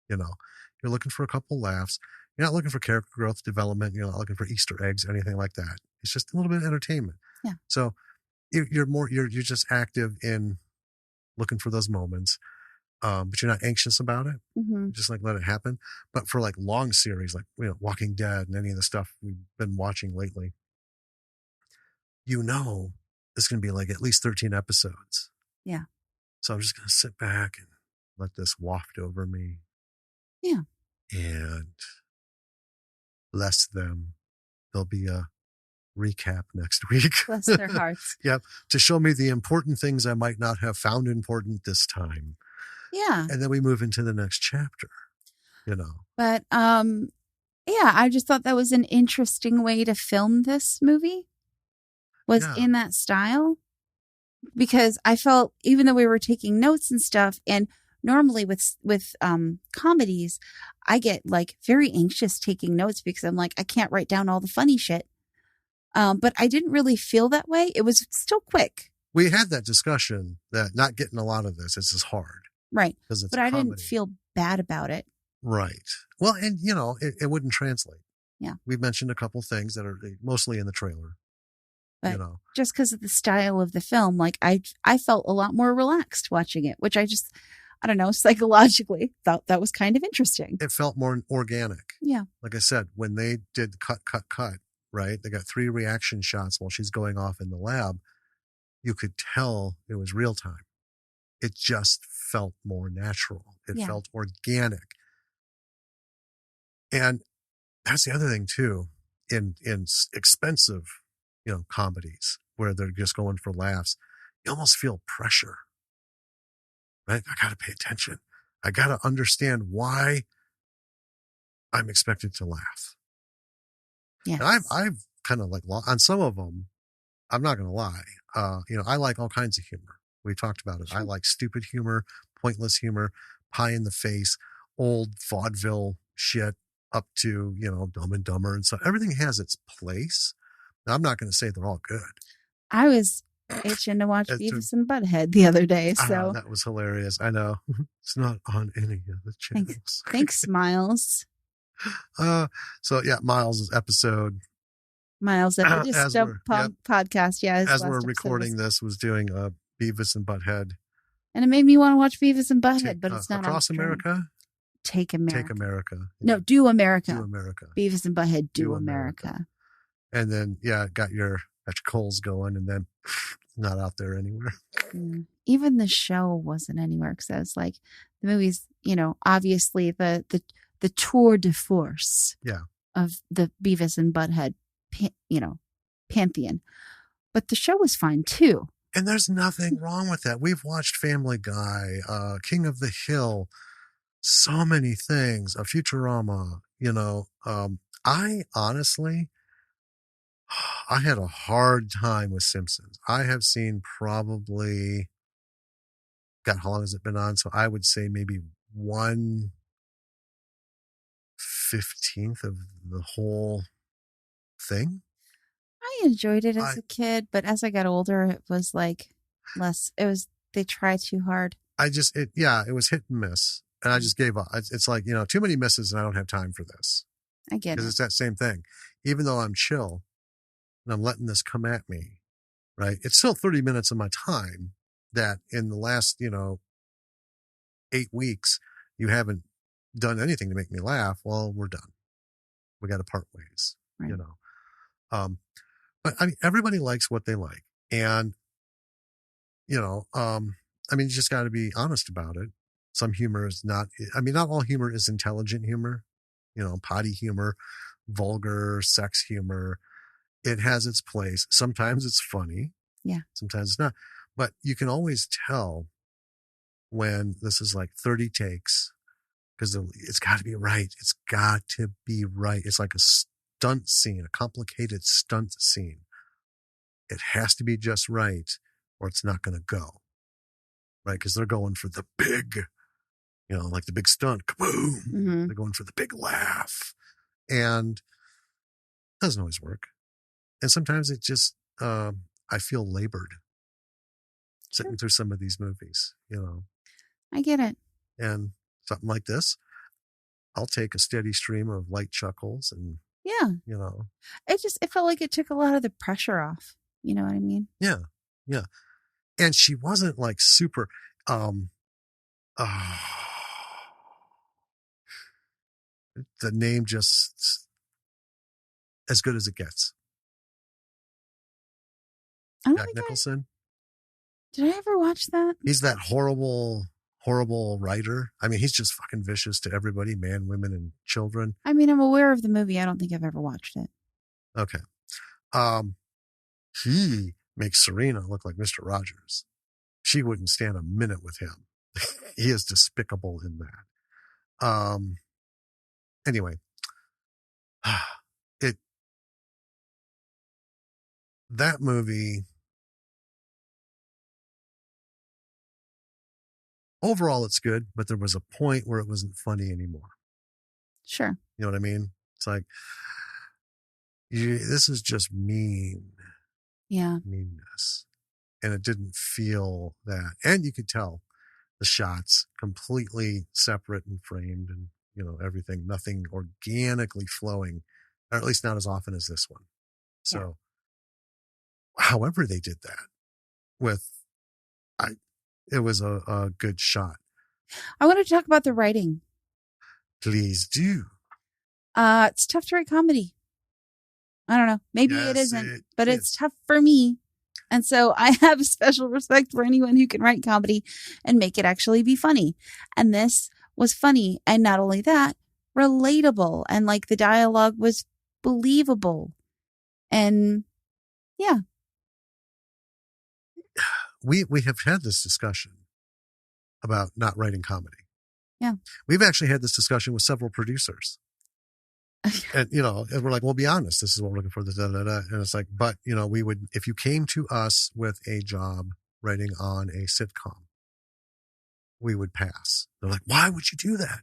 You're looking for a couple laughs. You're not looking for character growth, development. You're not looking for Easter eggs, anything like that. It's just a little bit of entertainment. Yeah. So you're just active in looking for those moments. But you're not anxious about it. Mm-hmm. Just like let it happen. But for like long series, like Walking Dead and any of the stuff we've been watching lately, it's going to be like at least 13 episodes. Yeah. So I'm just going to sit back and let this waft over me. Yeah. And bless them. There'll be a recap next week. Bless their hearts. Yep. To show me the important things I might not have found important this time. Yeah. And then we move into the next chapter, But, I just thought that was an interesting way to film this movie, was in that style. Because I felt, even though we were taking notes and stuff, and normally with comedies, I get like very anxious taking notes because I'm like, I can't write down all the funny shit. But I didn't really feel that way. It was still quick. We had that discussion that not getting a lot of this is hard. Right. But I didn't feel bad about it. Right. Well, and it wouldn't translate. Yeah. We've mentioned a couple things that are mostly in the trailer. But just because of the style of the film, like I felt a lot more relaxed watching it, which I don't know, psychologically thought that was kind of interesting. It felt more organic. Yeah. Like I said, when they did cut, right? They got 3 reaction shots while she's going off in the lab. You could tell it was real time. It just felt more natural. It felt organic. And that's the other thing too, in expensive, comedies where they're just going for laughs, you almost feel pressure, right? I got to pay attention. I got to understand why I'm expected to laugh. Yes. And I've kind of like, on some of them, I'm not going to lie. I like all kinds of humor. We talked about it. Sure. I like stupid humor, pointless humor, pie in the face, old vaudeville shit, up to, Dumb and Dumber and stuff. Everything has its place. Now, I'm not going to say they're all good. I was itching to watch Beavis and Butthead the other day. So that was hilarious. I know. It's not on any of the channels. Thanks, Miles. Miles' episode. Miles at the Distant podcast. Yeah. As we're recording this, was doing Beavis and Butthead. And it made me want to watch Beavis and Butthead, but it's not Across America? Take America. Take America. No, Do America. Do America. Beavis and Butthead, Do America. And then, got your Coles going, and then not out there anywhere. Even the show wasn't anywhere, because I was like, the movie's obviously the tour de force Yeah. of the Beavis and Butthead, pantheon. But the show was fine too. And there's nothing wrong with that. We've watched Family Guy, King of the Hill, so many things, a Futurama, I honestly, I had a hard time with Simpsons. I have seen probably, God, how long has it been on? So I would say maybe 1/15 of the whole thing. I enjoyed it as a kid, but as I got older, it was like they try too hard. It was hit and miss. And I just gave up. It's like, too many misses and I don't have time for this. I get it. Because it's that same thing. Even though I'm chill and I'm letting this come at me, right? It's still 30 minutes of my time that in the last, 8 weeks, you haven't done anything to make me laugh. Well, we're done. We got to part ways, right. But I mean, everybody likes what they like. And, you just got to be honest about it. Some humor is not all humor is intelligent humor, potty humor, vulgar sex humor. It has its place. Sometimes it's funny. Yeah. Sometimes it's not. But you can always tell when this is like 30 takes because it's got to be right. It's got to be right. It's like a stunt scene, a complicated stunt scene. It has to be just right or it's not going to go. Right? Because they're going for the big, like the big stunt, kaboom. Mm-hmm. They're going for the big laugh. And it doesn't always work. And sometimes it just, I feel labored sitting through some of these movies, I get it. And something like this, I'll take a steady stream of light chuckles and, yeah. It felt like it took a lot of the pressure off. You know what I mean? Yeah. Yeah. And she wasn't like super, the name just as good as it gets. Jack Nicholson. Did I ever watch that? He's that horrible writer. I mean, he's just fucking vicious to everybody, man, women, and children. I mean, I'm aware of the movie. I don't think I've ever watched it. Okay. He makes Serena look like Mr. Rogers. She wouldn't stand a minute with him. He is despicable in that. Anyway, that movie, overall it's good, but there was a point where it wasn't funny anymore. Sure. You know what I mean? It's like, this is just mean. Yeah. Meanness. And it didn't feel that. And you could tell the shots completely separate and framed and, everything, nothing organically flowing, or at least not as often as this one. So, however they did that it was a good shot. I want to talk about the writing. Please do. It's tough to write comedy. I don't know. Maybe it isn't, but it's tough for me. And so I have a special respect for anyone who can write comedy and make it actually be funny. And this was funny. And not only that, relatable. And like the dialogue was believable. And yeah. We have had this discussion about not writing comedy. Yeah. We've actually had this discussion with several producers. And, and we're like, well, be honest, this is what we're looking for. And it's like, but, we would, if you came to us with a job writing on a sitcom, we would pass. They're like, why would you do that?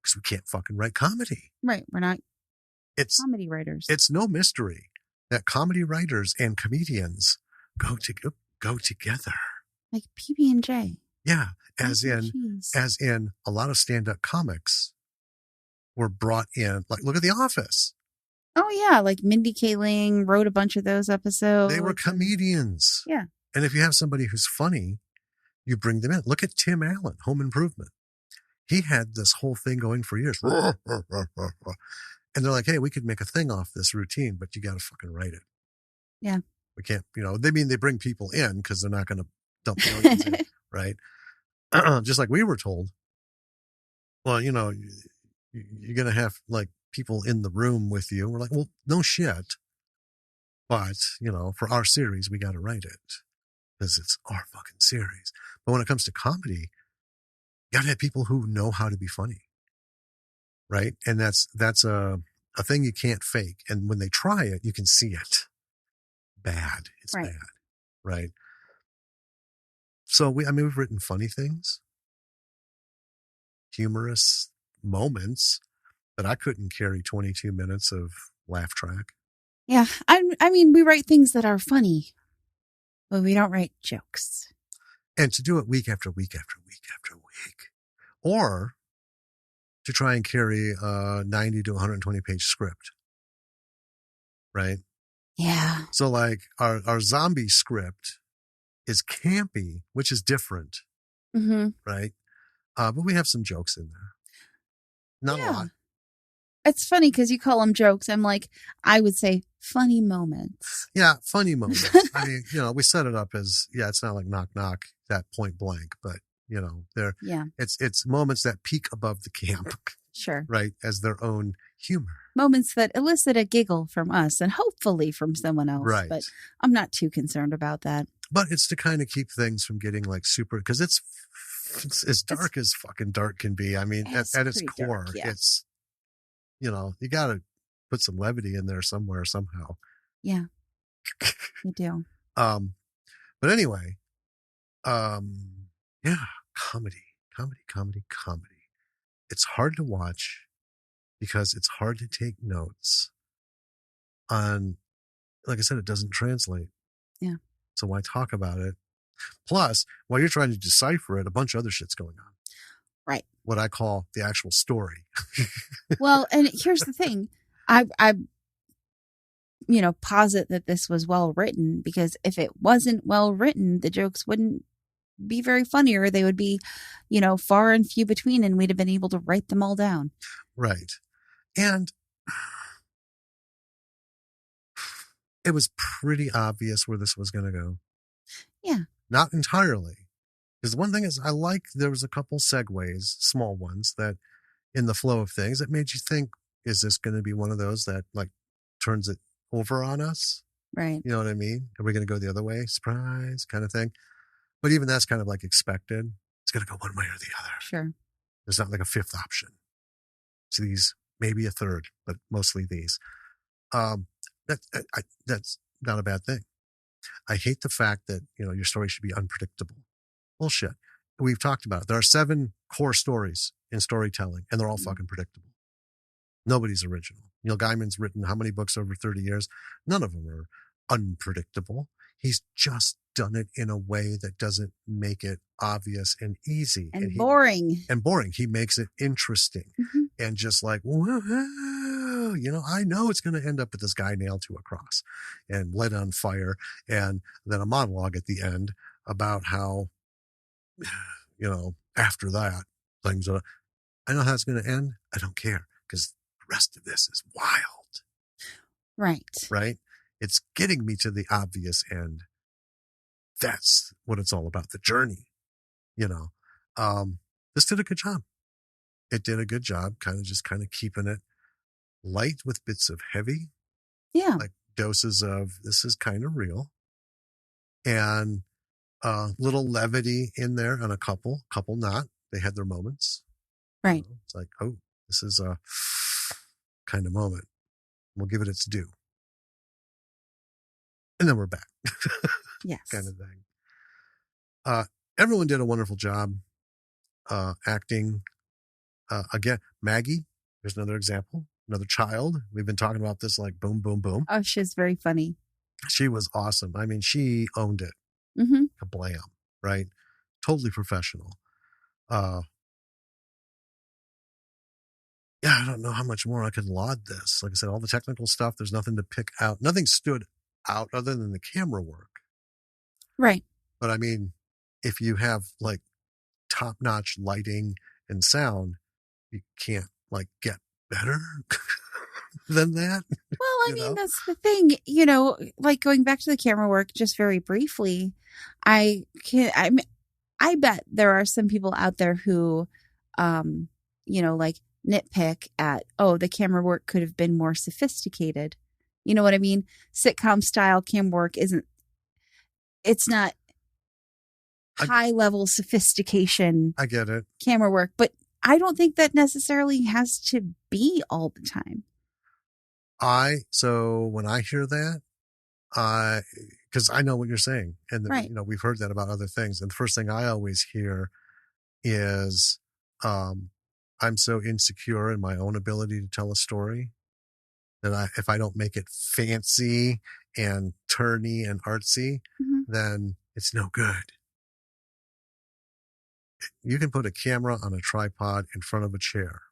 Because we can't fucking write comedy. Right. We're not comedy writers. It's no mystery that comedy writers and comedians go together. Like PB&J. Yeah. As in a lot of stand-up comics were brought in, like, look at The Office. Oh, yeah. Like Mindy Kaling wrote a bunch of those episodes. They were comedians. Yeah. And if you have somebody who's funny, you bring them in. Look at Tim Allen, Home Improvement. He had this whole thing going for years. And they're like, hey, we could make a thing off this routine, but you got to fucking write it. Yeah. We can't, they bring people in because they're not going to dump millions in, right? Just like we were told Well, you're going to have like people in the room with you. We're like, well, no shit. But, for our series, we got to write it because it's our fucking series. But when it comes to comedy, you got to have people who know how to be funny. Right. And that's a thing you can't fake. And when they try it, you can see it. Bad. It's Right. bad. Right. So we've written funny things, humorous moments, but I couldn't carry 22 minutes of laugh track. Yeah. I mean, we write things that are funny, but we don't write jokes. And to do it week after week after week after week, or to try and carry a 90 to 120 page script. Right. Yeah. So like our zombie script is campy, which is different. Mm-hmm. Right. But we have some jokes in there. Not a lot. It's funny because you call them jokes. I'm like, I would say funny moments. Yeah, funny moments. I mean, we set it up as, it's not like knock knock, that point blank, but it's moments that peak above the camp. Sure. Right, as their own humor. Moments that elicit a giggle from us and hopefully from someone else. Right. But I'm not too concerned about that. But it's to kind of keep things from getting like super, because it's as dark as fucking dark can be. I mean, at its core, dark, yeah. It's, you got to put some levity in there somewhere, somehow. Yeah, you do. But anyway, comedy. It's hard to watch because it's hard to take notes on, like I said, it doesn't translate. Yeah. So why talk about it? Plus, while you're trying to decipher it, a bunch of other shit's going on. Right. What I call the actual story. Well, and here's the thing. I posit that this was well written, because if it wasn't well written, the jokes wouldn't be very funny, or they would be, far and few between, and we'd have been able to write them all down. Right. And it was pretty obvious where this was going to go. Yeah. Not entirely. Because one thing is, there was a couple segues, small ones, that in the flow of things that made you think, is this going to be one of those that like turns it over on us? Right. You know what I mean? Are we going to go the other way? Surprise kind of thing. But even that's kind of like expected. It's going to go one way or the other. Sure. There's not like a fifth option. It's these, maybe a third, but mostly these. That's not a bad thing. I hate the fact that, your story should be unpredictable. Bullshit. We've talked about it. There are 7 core stories in storytelling, and they're all fucking predictable. Nobody's original. Neil Gaiman's written how many books over 30 years? None of them are unpredictable. He's just done it in a way that doesn't make it obvious and easy. And boring. He makes it interesting. Mm-hmm. And just like, whoa, I know it's going to end up with this guy nailed to a cross and lit on fire. And then a monologue at the end about how, after that, things are, I know how it's going to end. I don't care, because the rest of this is wild. Right. Right? It's getting me to the obvious end. That's what it's all about, the journey. This did a good job. It did a good job kind of keeping it light with bits of heavy. Yeah. Like doses of, this is kind of real. And little levity in there on a couple not. They had their moments. Right. It's like, oh, this is a kind of moment. We'll give it its due. And then we're back. Yes. Kind of thing. Everyone did a wonderful job acting. Again, Maggie, here's another example. Another child. We've been talking about this like boom, boom, boom. Oh, she's very funny. She was awesome. I mean, she owned it. Mm-hmm. Kablam, right? Totally professional. I don't know how much more I could laud this. Like I said, all the technical stuff, there's nothing to pick out. Nothing stood out other than the camera work. Right. But I mean, if you have like top-notch lighting and sound, you can't like get better than that. Well, I mean, that's the thing, like going back to the camera work just very briefly, I bet there are some people out there who, like nitpick at, oh, the camera work could have been more sophisticated. You know what I mean? Sitcom style camera work it's not high level sophistication. I get it. Camera work, but I don't think that necessarily has to be all the time. So when I hear that, because I know what you're saying, and Right. we've heard that about other things, and the first thing I always hear is, I'm so insecure in my own ability to tell a story that if I don't make it fancy and turny and artsy, then it's no good. You can put a camera on a tripod in front of a chair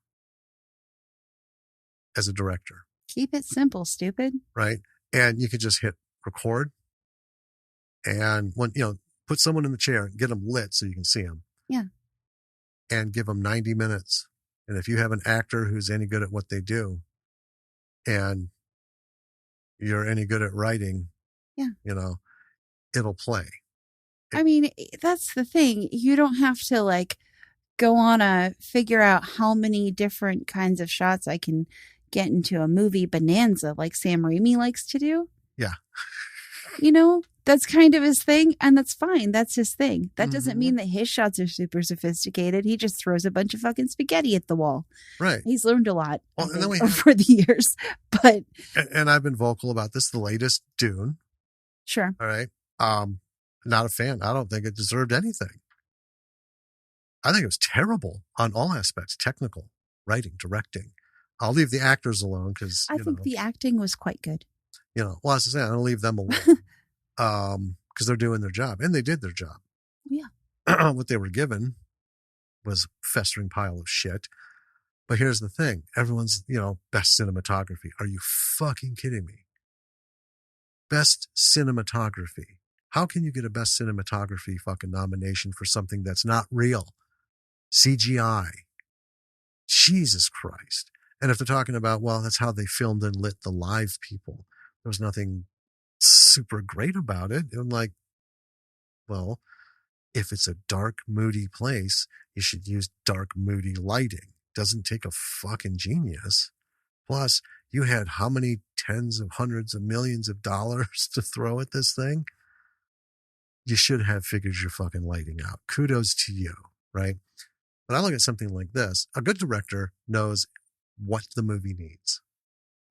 as a director. Keep it simple, stupid. Right? And you could just hit record and put someone in the chair and get them lit so you can see them. Yeah. And give them 90 minutes. And if you have an actor who's any good at what they do and you're any good at writing, it'll play. I mean, that's the thing. You don't have to go on a figure out how many different kinds of shots I can get into a movie bonanza like Sam Raimi likes to do. Yeah. That's kind of his thing, and that's fine. That's his thing. That doesn't mean that his shots are super sophisticated. He just throws a bunch of fucking spaghetti at the wall. Right. He's learned a lot over the years. But and I've been vocal about this, the latest Dune. Sure. All right. Not a fan. I don't think it deserved anything. I think it was terrible on all aspects, technical, writing, directing. I'll leave the actors alone because I think the acting was quite good. Well, as I say, I'm going to leave them alone because they're doing their job, and they did their job. Yeah. What they were given was a festering pile of shit. But here's the thing. Everyone's, best cinematography. Are you fucking kidding me? Best cinematography. How can you get a best cinematography fucking nomination for something that's not real? CGI. Jesus Christ. And if they're talking about, well, that's how they filmed and lit the live people, there was nothing super great about it. I'm like, well, if it's a dark, moody place, you should use dark, moody lighting. Doesn't take a fucking genius. Plus, you had how many tens of hundreds of millions of dollars to throw at this thing? You should have figured your fucking lighting out. Kudos to you, right? But I look at something like this. A good director knows what the movie needs.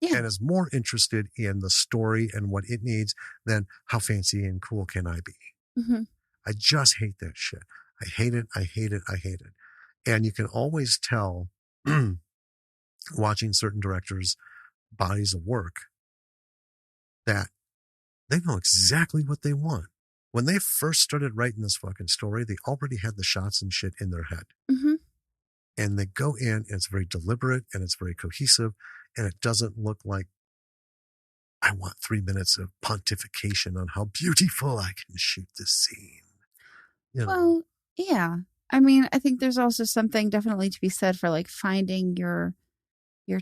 Yeah. And is more interested in the story and what it needs than how fancy and cool can I be. Mm-hmm. I just hate that shit. I hate it. I hate it. I hate it. And you can always tell watching certain directors' bodies of work that they know exactly what they want. When they first started writing this fucking story, they already had the shots and shit in their head. Mm-hmm. And they go in and it's very deliberate and it's very cohesive and it doesn't look like I want 3 minutes of pontification on how beautiful I can shoot this scene. Well, yeah. I mean, I think there's also something definitely to be said for finding your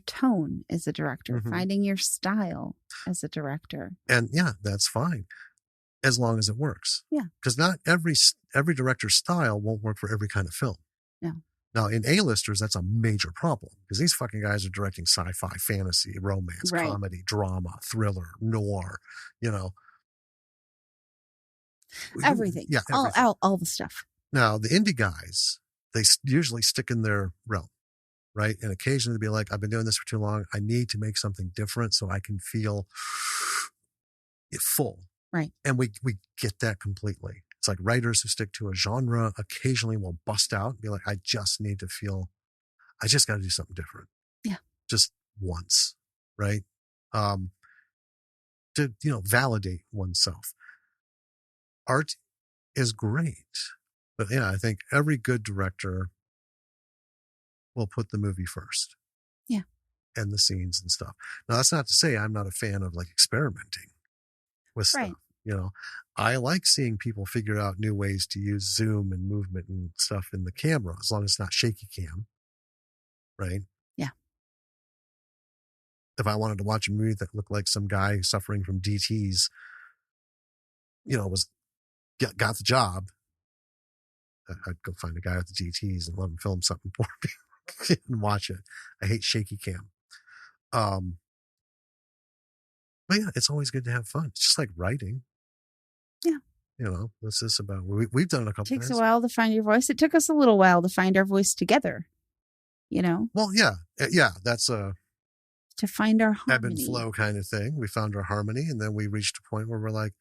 tone as a director, finding your style as a director. And yeah, that's fine. As long as it works. Yeah. Because not every director's style won't work for every kind of film. No. Now, in A-listers, that's a major problem because these fucking guys are directing sci-fi, fantasy, romance, comedy, drama, thriller, noir, Everything. Yeah. Everything. All the stuff. Now, the indie guys, they usually stick in their realm, right? And occasionally they'll be like, I've been doing this for too long. I need to make something different so I can feel it full. Right. And we get that completely. It's like writers who stick to a genre occasionally will bust out and be like, I just got to do something different. Yeah. Just once. Right. To, validate oneself. Art is great. But yeah, I think every good director will put the movie first. Yeah. And the scenes and stuff. Now, that's not to say I'm not a fan of experimenting with stuff. I like seeing people figure out new ways to use zoom and movement and stuff in the camera, as long as it's not shaky cam. Right? Yeah. If I wanted to watch a movie that looked like some guy suffering from DTs, got the job, I'd go find a guy with the DTs and let him film something for me. and watch it. I hate shaky cam. But yeah, it's always good to have fun. It's just like writing. Yeah. What's this about? We've done it a couple It takes times. a while to find your voice. It took us a little while to find our voice together, Well, yeah. Yeah, that's a to find our ebb and harmony. flow kind of thing. We found our harmony, and then we reached a point where we're like,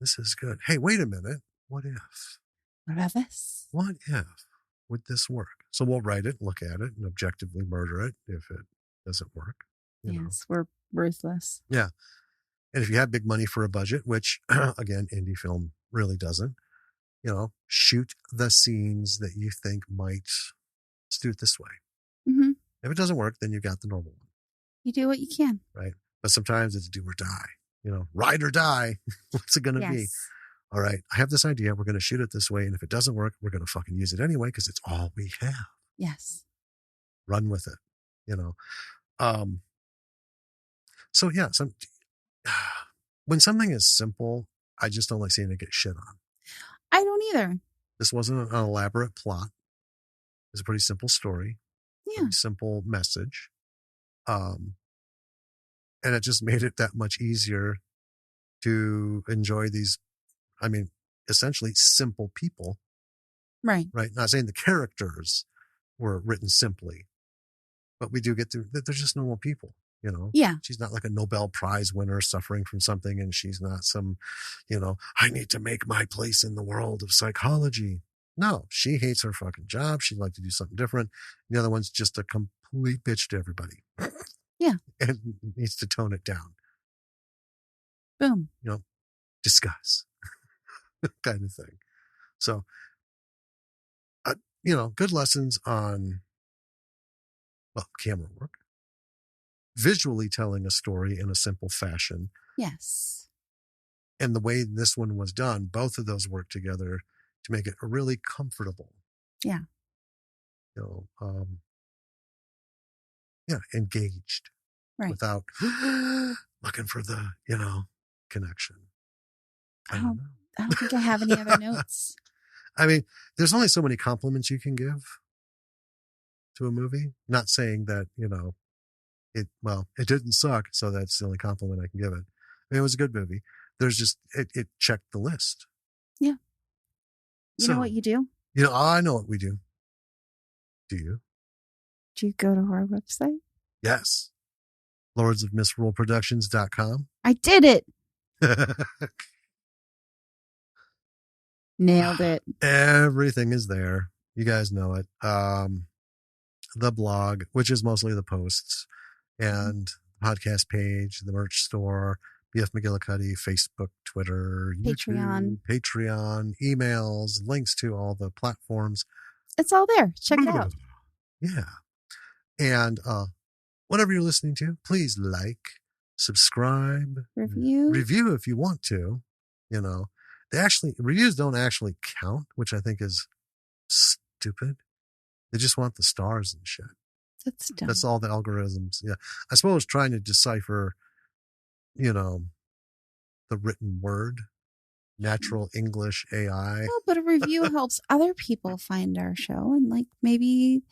this is good. Hey, wait a minute. What if? What if? What if? Would this work? So we'll write it, look at it, and objectively murder it if it doesn't work. Yes, we're ruthless. Yeah. And if you have big money for a budget, which again, indie film really doesn't, shoot the scenes that you think might, let's do it this way. Mm-hmm. If it doesn't work, then you got the normal one. You do what you can. Right. But sometimes it's do or die, ride or die. What's it going to be? All right. I have this idea. We're going to shoot it this way. And if it doesn't work, we're going to fucking use it anyway, because it's all we have. Yes. Run with it, So yeah, when something is simple, I just don't like seeing it get shit on. I don't either. This wasn't an elaborate plot. It's a pretty simple story. Yeah. Pretty simple message. And it just made it that much easier to enjoy these, essentially simple people. Right. Right. Not saying the characters were written simply, but we do get to, they're just normal people. Yeah. She's not like a Nobel Prize winner suffering from something, and she's not some, I need to make my place in the world of psychology. No, she hates her fucking job. She'd like to do something different. The other one's just a complete bitch to everybody. Yeah. And needs to tone it down. Boom. Discuss kind of thing. So, good lessons on, camera work. Visually telling a story in a simple fashion. Yes. And the way this one was done, both of those work together to make it really comfortable. Yeah. Engaged. Right. Without looking for the, connection. I don't think I have any other notes. There's only so many compliments you can give to a movie. Not saying that, it didn't suck, so that's the only compliment I can give it. It was a good movie. There's just, it checked the list. Yeah. You know what you do? I know what we do. Do you? Do you go to our website? Yes. lordsofmisruleproductions.com. I did it. Nailed it. Everything is there. You guys know it. The blog, which is mostly the posts, and podcast page, the merch store, BF McGillicuddy, Facebook, Twitter, YouTube, Patreon, emails, links to all the platforms. It's all there. Check it out. Yeah. And whatever you're listening to, please like, subscribe, review if you want to. Reviews don't actually count, which I think is stupid. They just want the stars and shit. That's dumb. That's all the algorithms. Yeah. I suppose trying to decipher, the written word, natural English AI. Well, but a review helps other people find our show and maybe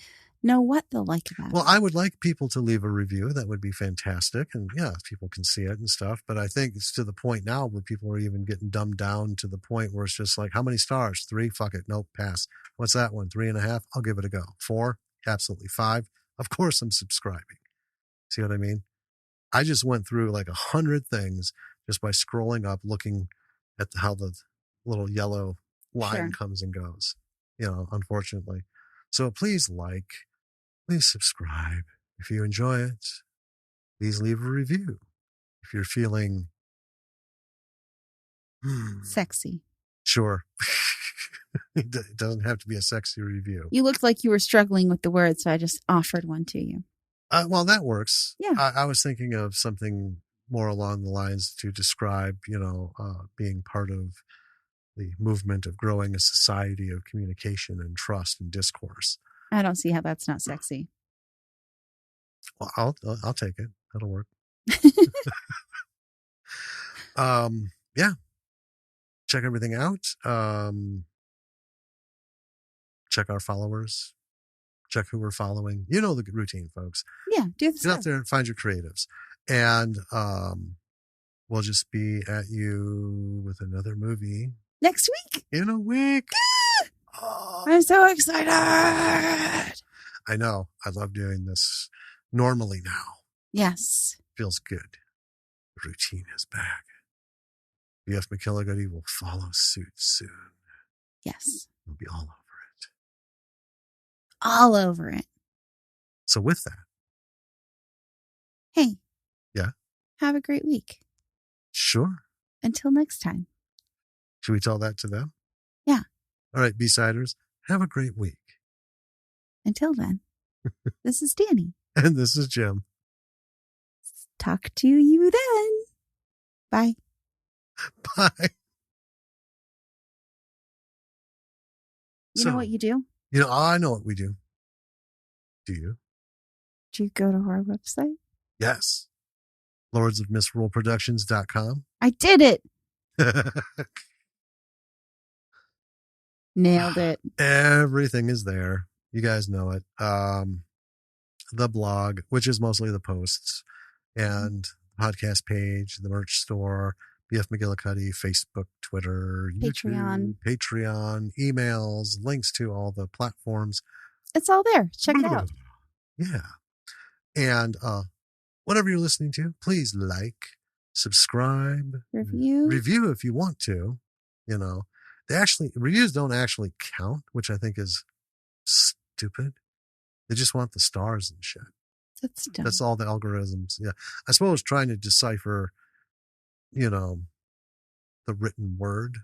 know what they'll like about it. Well, I would like people to leave a review. That would be fantastic. And yeah, people can see it and stuff. But I think it's to the point now where people are even getting dumbed down to the point where it's just like, how many stars? 3? Fuck it. Nope. Pass. What's that one? 3.5? I'll give it a go. 4? Absolutely. 5? Of course I'm subscribing. See what I mean? I just went through 100 things just by scrolling up, looking at how the little yellow line comes and goes, unfortunately. So please please subscribe. If you enjoy it, please leave a review. If you're feeling sexy. Sure. It doesn't have to be a sexy review. You looked like you were struggling with the word, so I just offered one to you. Well, that works. Yeah. I was thinking of something more along the lines to describe, being part of the movement of growing a society of communication and trust and discourse. I don't see how that's not sexy. Well, I'll take it. That'll work. Yeah. Check everything out. Check our followers. check who we're following. You know the routine, folks. Yeah, do the Get out stuff. there and find your creatives. And we'll just be at you with another movie Next week. in a week. Oh, I'm so excited. I know. I love doing this normally now. Yes. Feels good. The routine is back. B.F. McKilligoody will follow suit soon. Yes. We'll be all over it. All over it. So with that. Hey. Yeah? Have a great week. Sure. Until next time. Should we tell that to them? Yeah. All right, B-siders, have a great week. Until then, this is Danny. And this is Jim. Talk to you then. Bye. Bye. You know what you do? You know, I know what we do. Do you? Do you go to our website? Yes. lordsofmisruleproductions.com. I did it. Nailed it. Everything is there. You guys know it. The blog, which is mostly the posts, and podcast page, the merch store, BF McGillicuddy, Facebook, Twitter, YouTube, Patreon, emails, links to all the platforms. It's all there. Check it out. Yeah. And whatever you're listening to, please like, subscribe, review if you want to. You know, reviews don't actually count, which I think is stupid. They just want the stars and shit. That's dumb. That's all the algorithms. Yeah. I suppose trying to decipher, you know, the written word,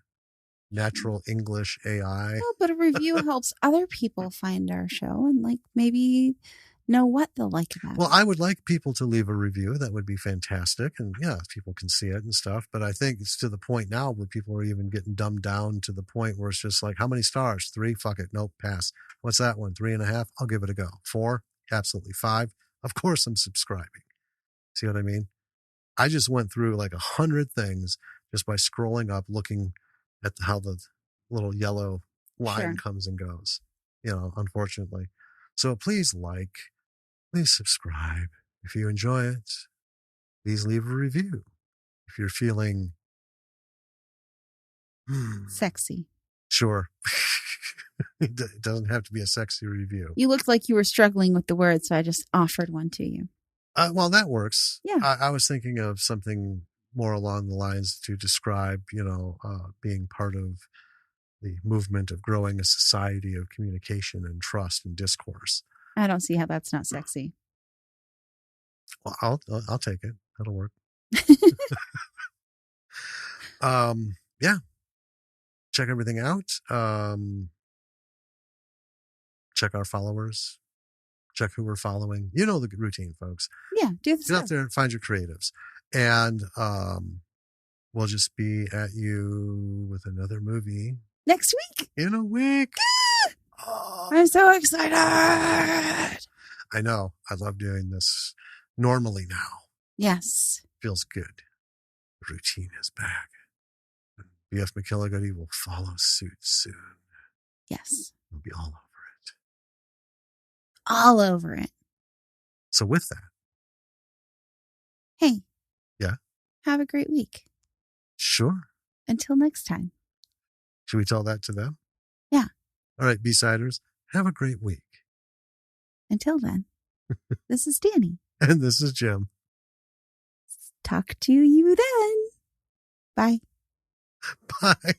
natural English AI. Well, but a review helps other people find our show and like maybe know what they'll like about it. Well, I would like people to leave a review. That would be fantastic. And yeah, people can see it and stuff. But I think it's to the point now where people are even getting dumbed down to the point where it's just like, how many stars? 3? Fuck it. Nope. Pass. What's that one? 3.5? I'll give it a go. 4? Absolutely. 5? Of course I'm subscribing. See what I mean? I just went through like 100 things just by scrolling up, looking at how the little yellow line comes and goes, you know, unfortunately. So please please subscribe. If you enjoy it, please leave a review. If you're feeling sexy. Sure. It doesn't have to be a sexy review. You looked like you were struggling with the word, so I just offered one to you. Well, that works. Yeah. I was thinking of something more along the lines to describe, you know, being part of the movement of growing a society of communication and trust and discourse. I don't see how that's not sexy. Well, I'll take it. That'll work. Yeah. Check everything out. Check our followers. Check who we're following. You know the routine, folks. Yeah, do the stuff. Get out there and find your creatives. And we'll just be at you with another movie next week. In a week. Oh, I'm so excited. I know. I love doing this normally now. Yes. Feels good. The routine is back. B.F. McKilligoody will follow suit soon. Yes. We'll be all over it. All over it. So with that. Hey. Yeah? Have a great week. Sure. Until next time. Should we tell that to them? Yeah. All right, B-siders, have a great week. Until then, this is Danny. And this is Jim. Talk to you then. Bye. Bye.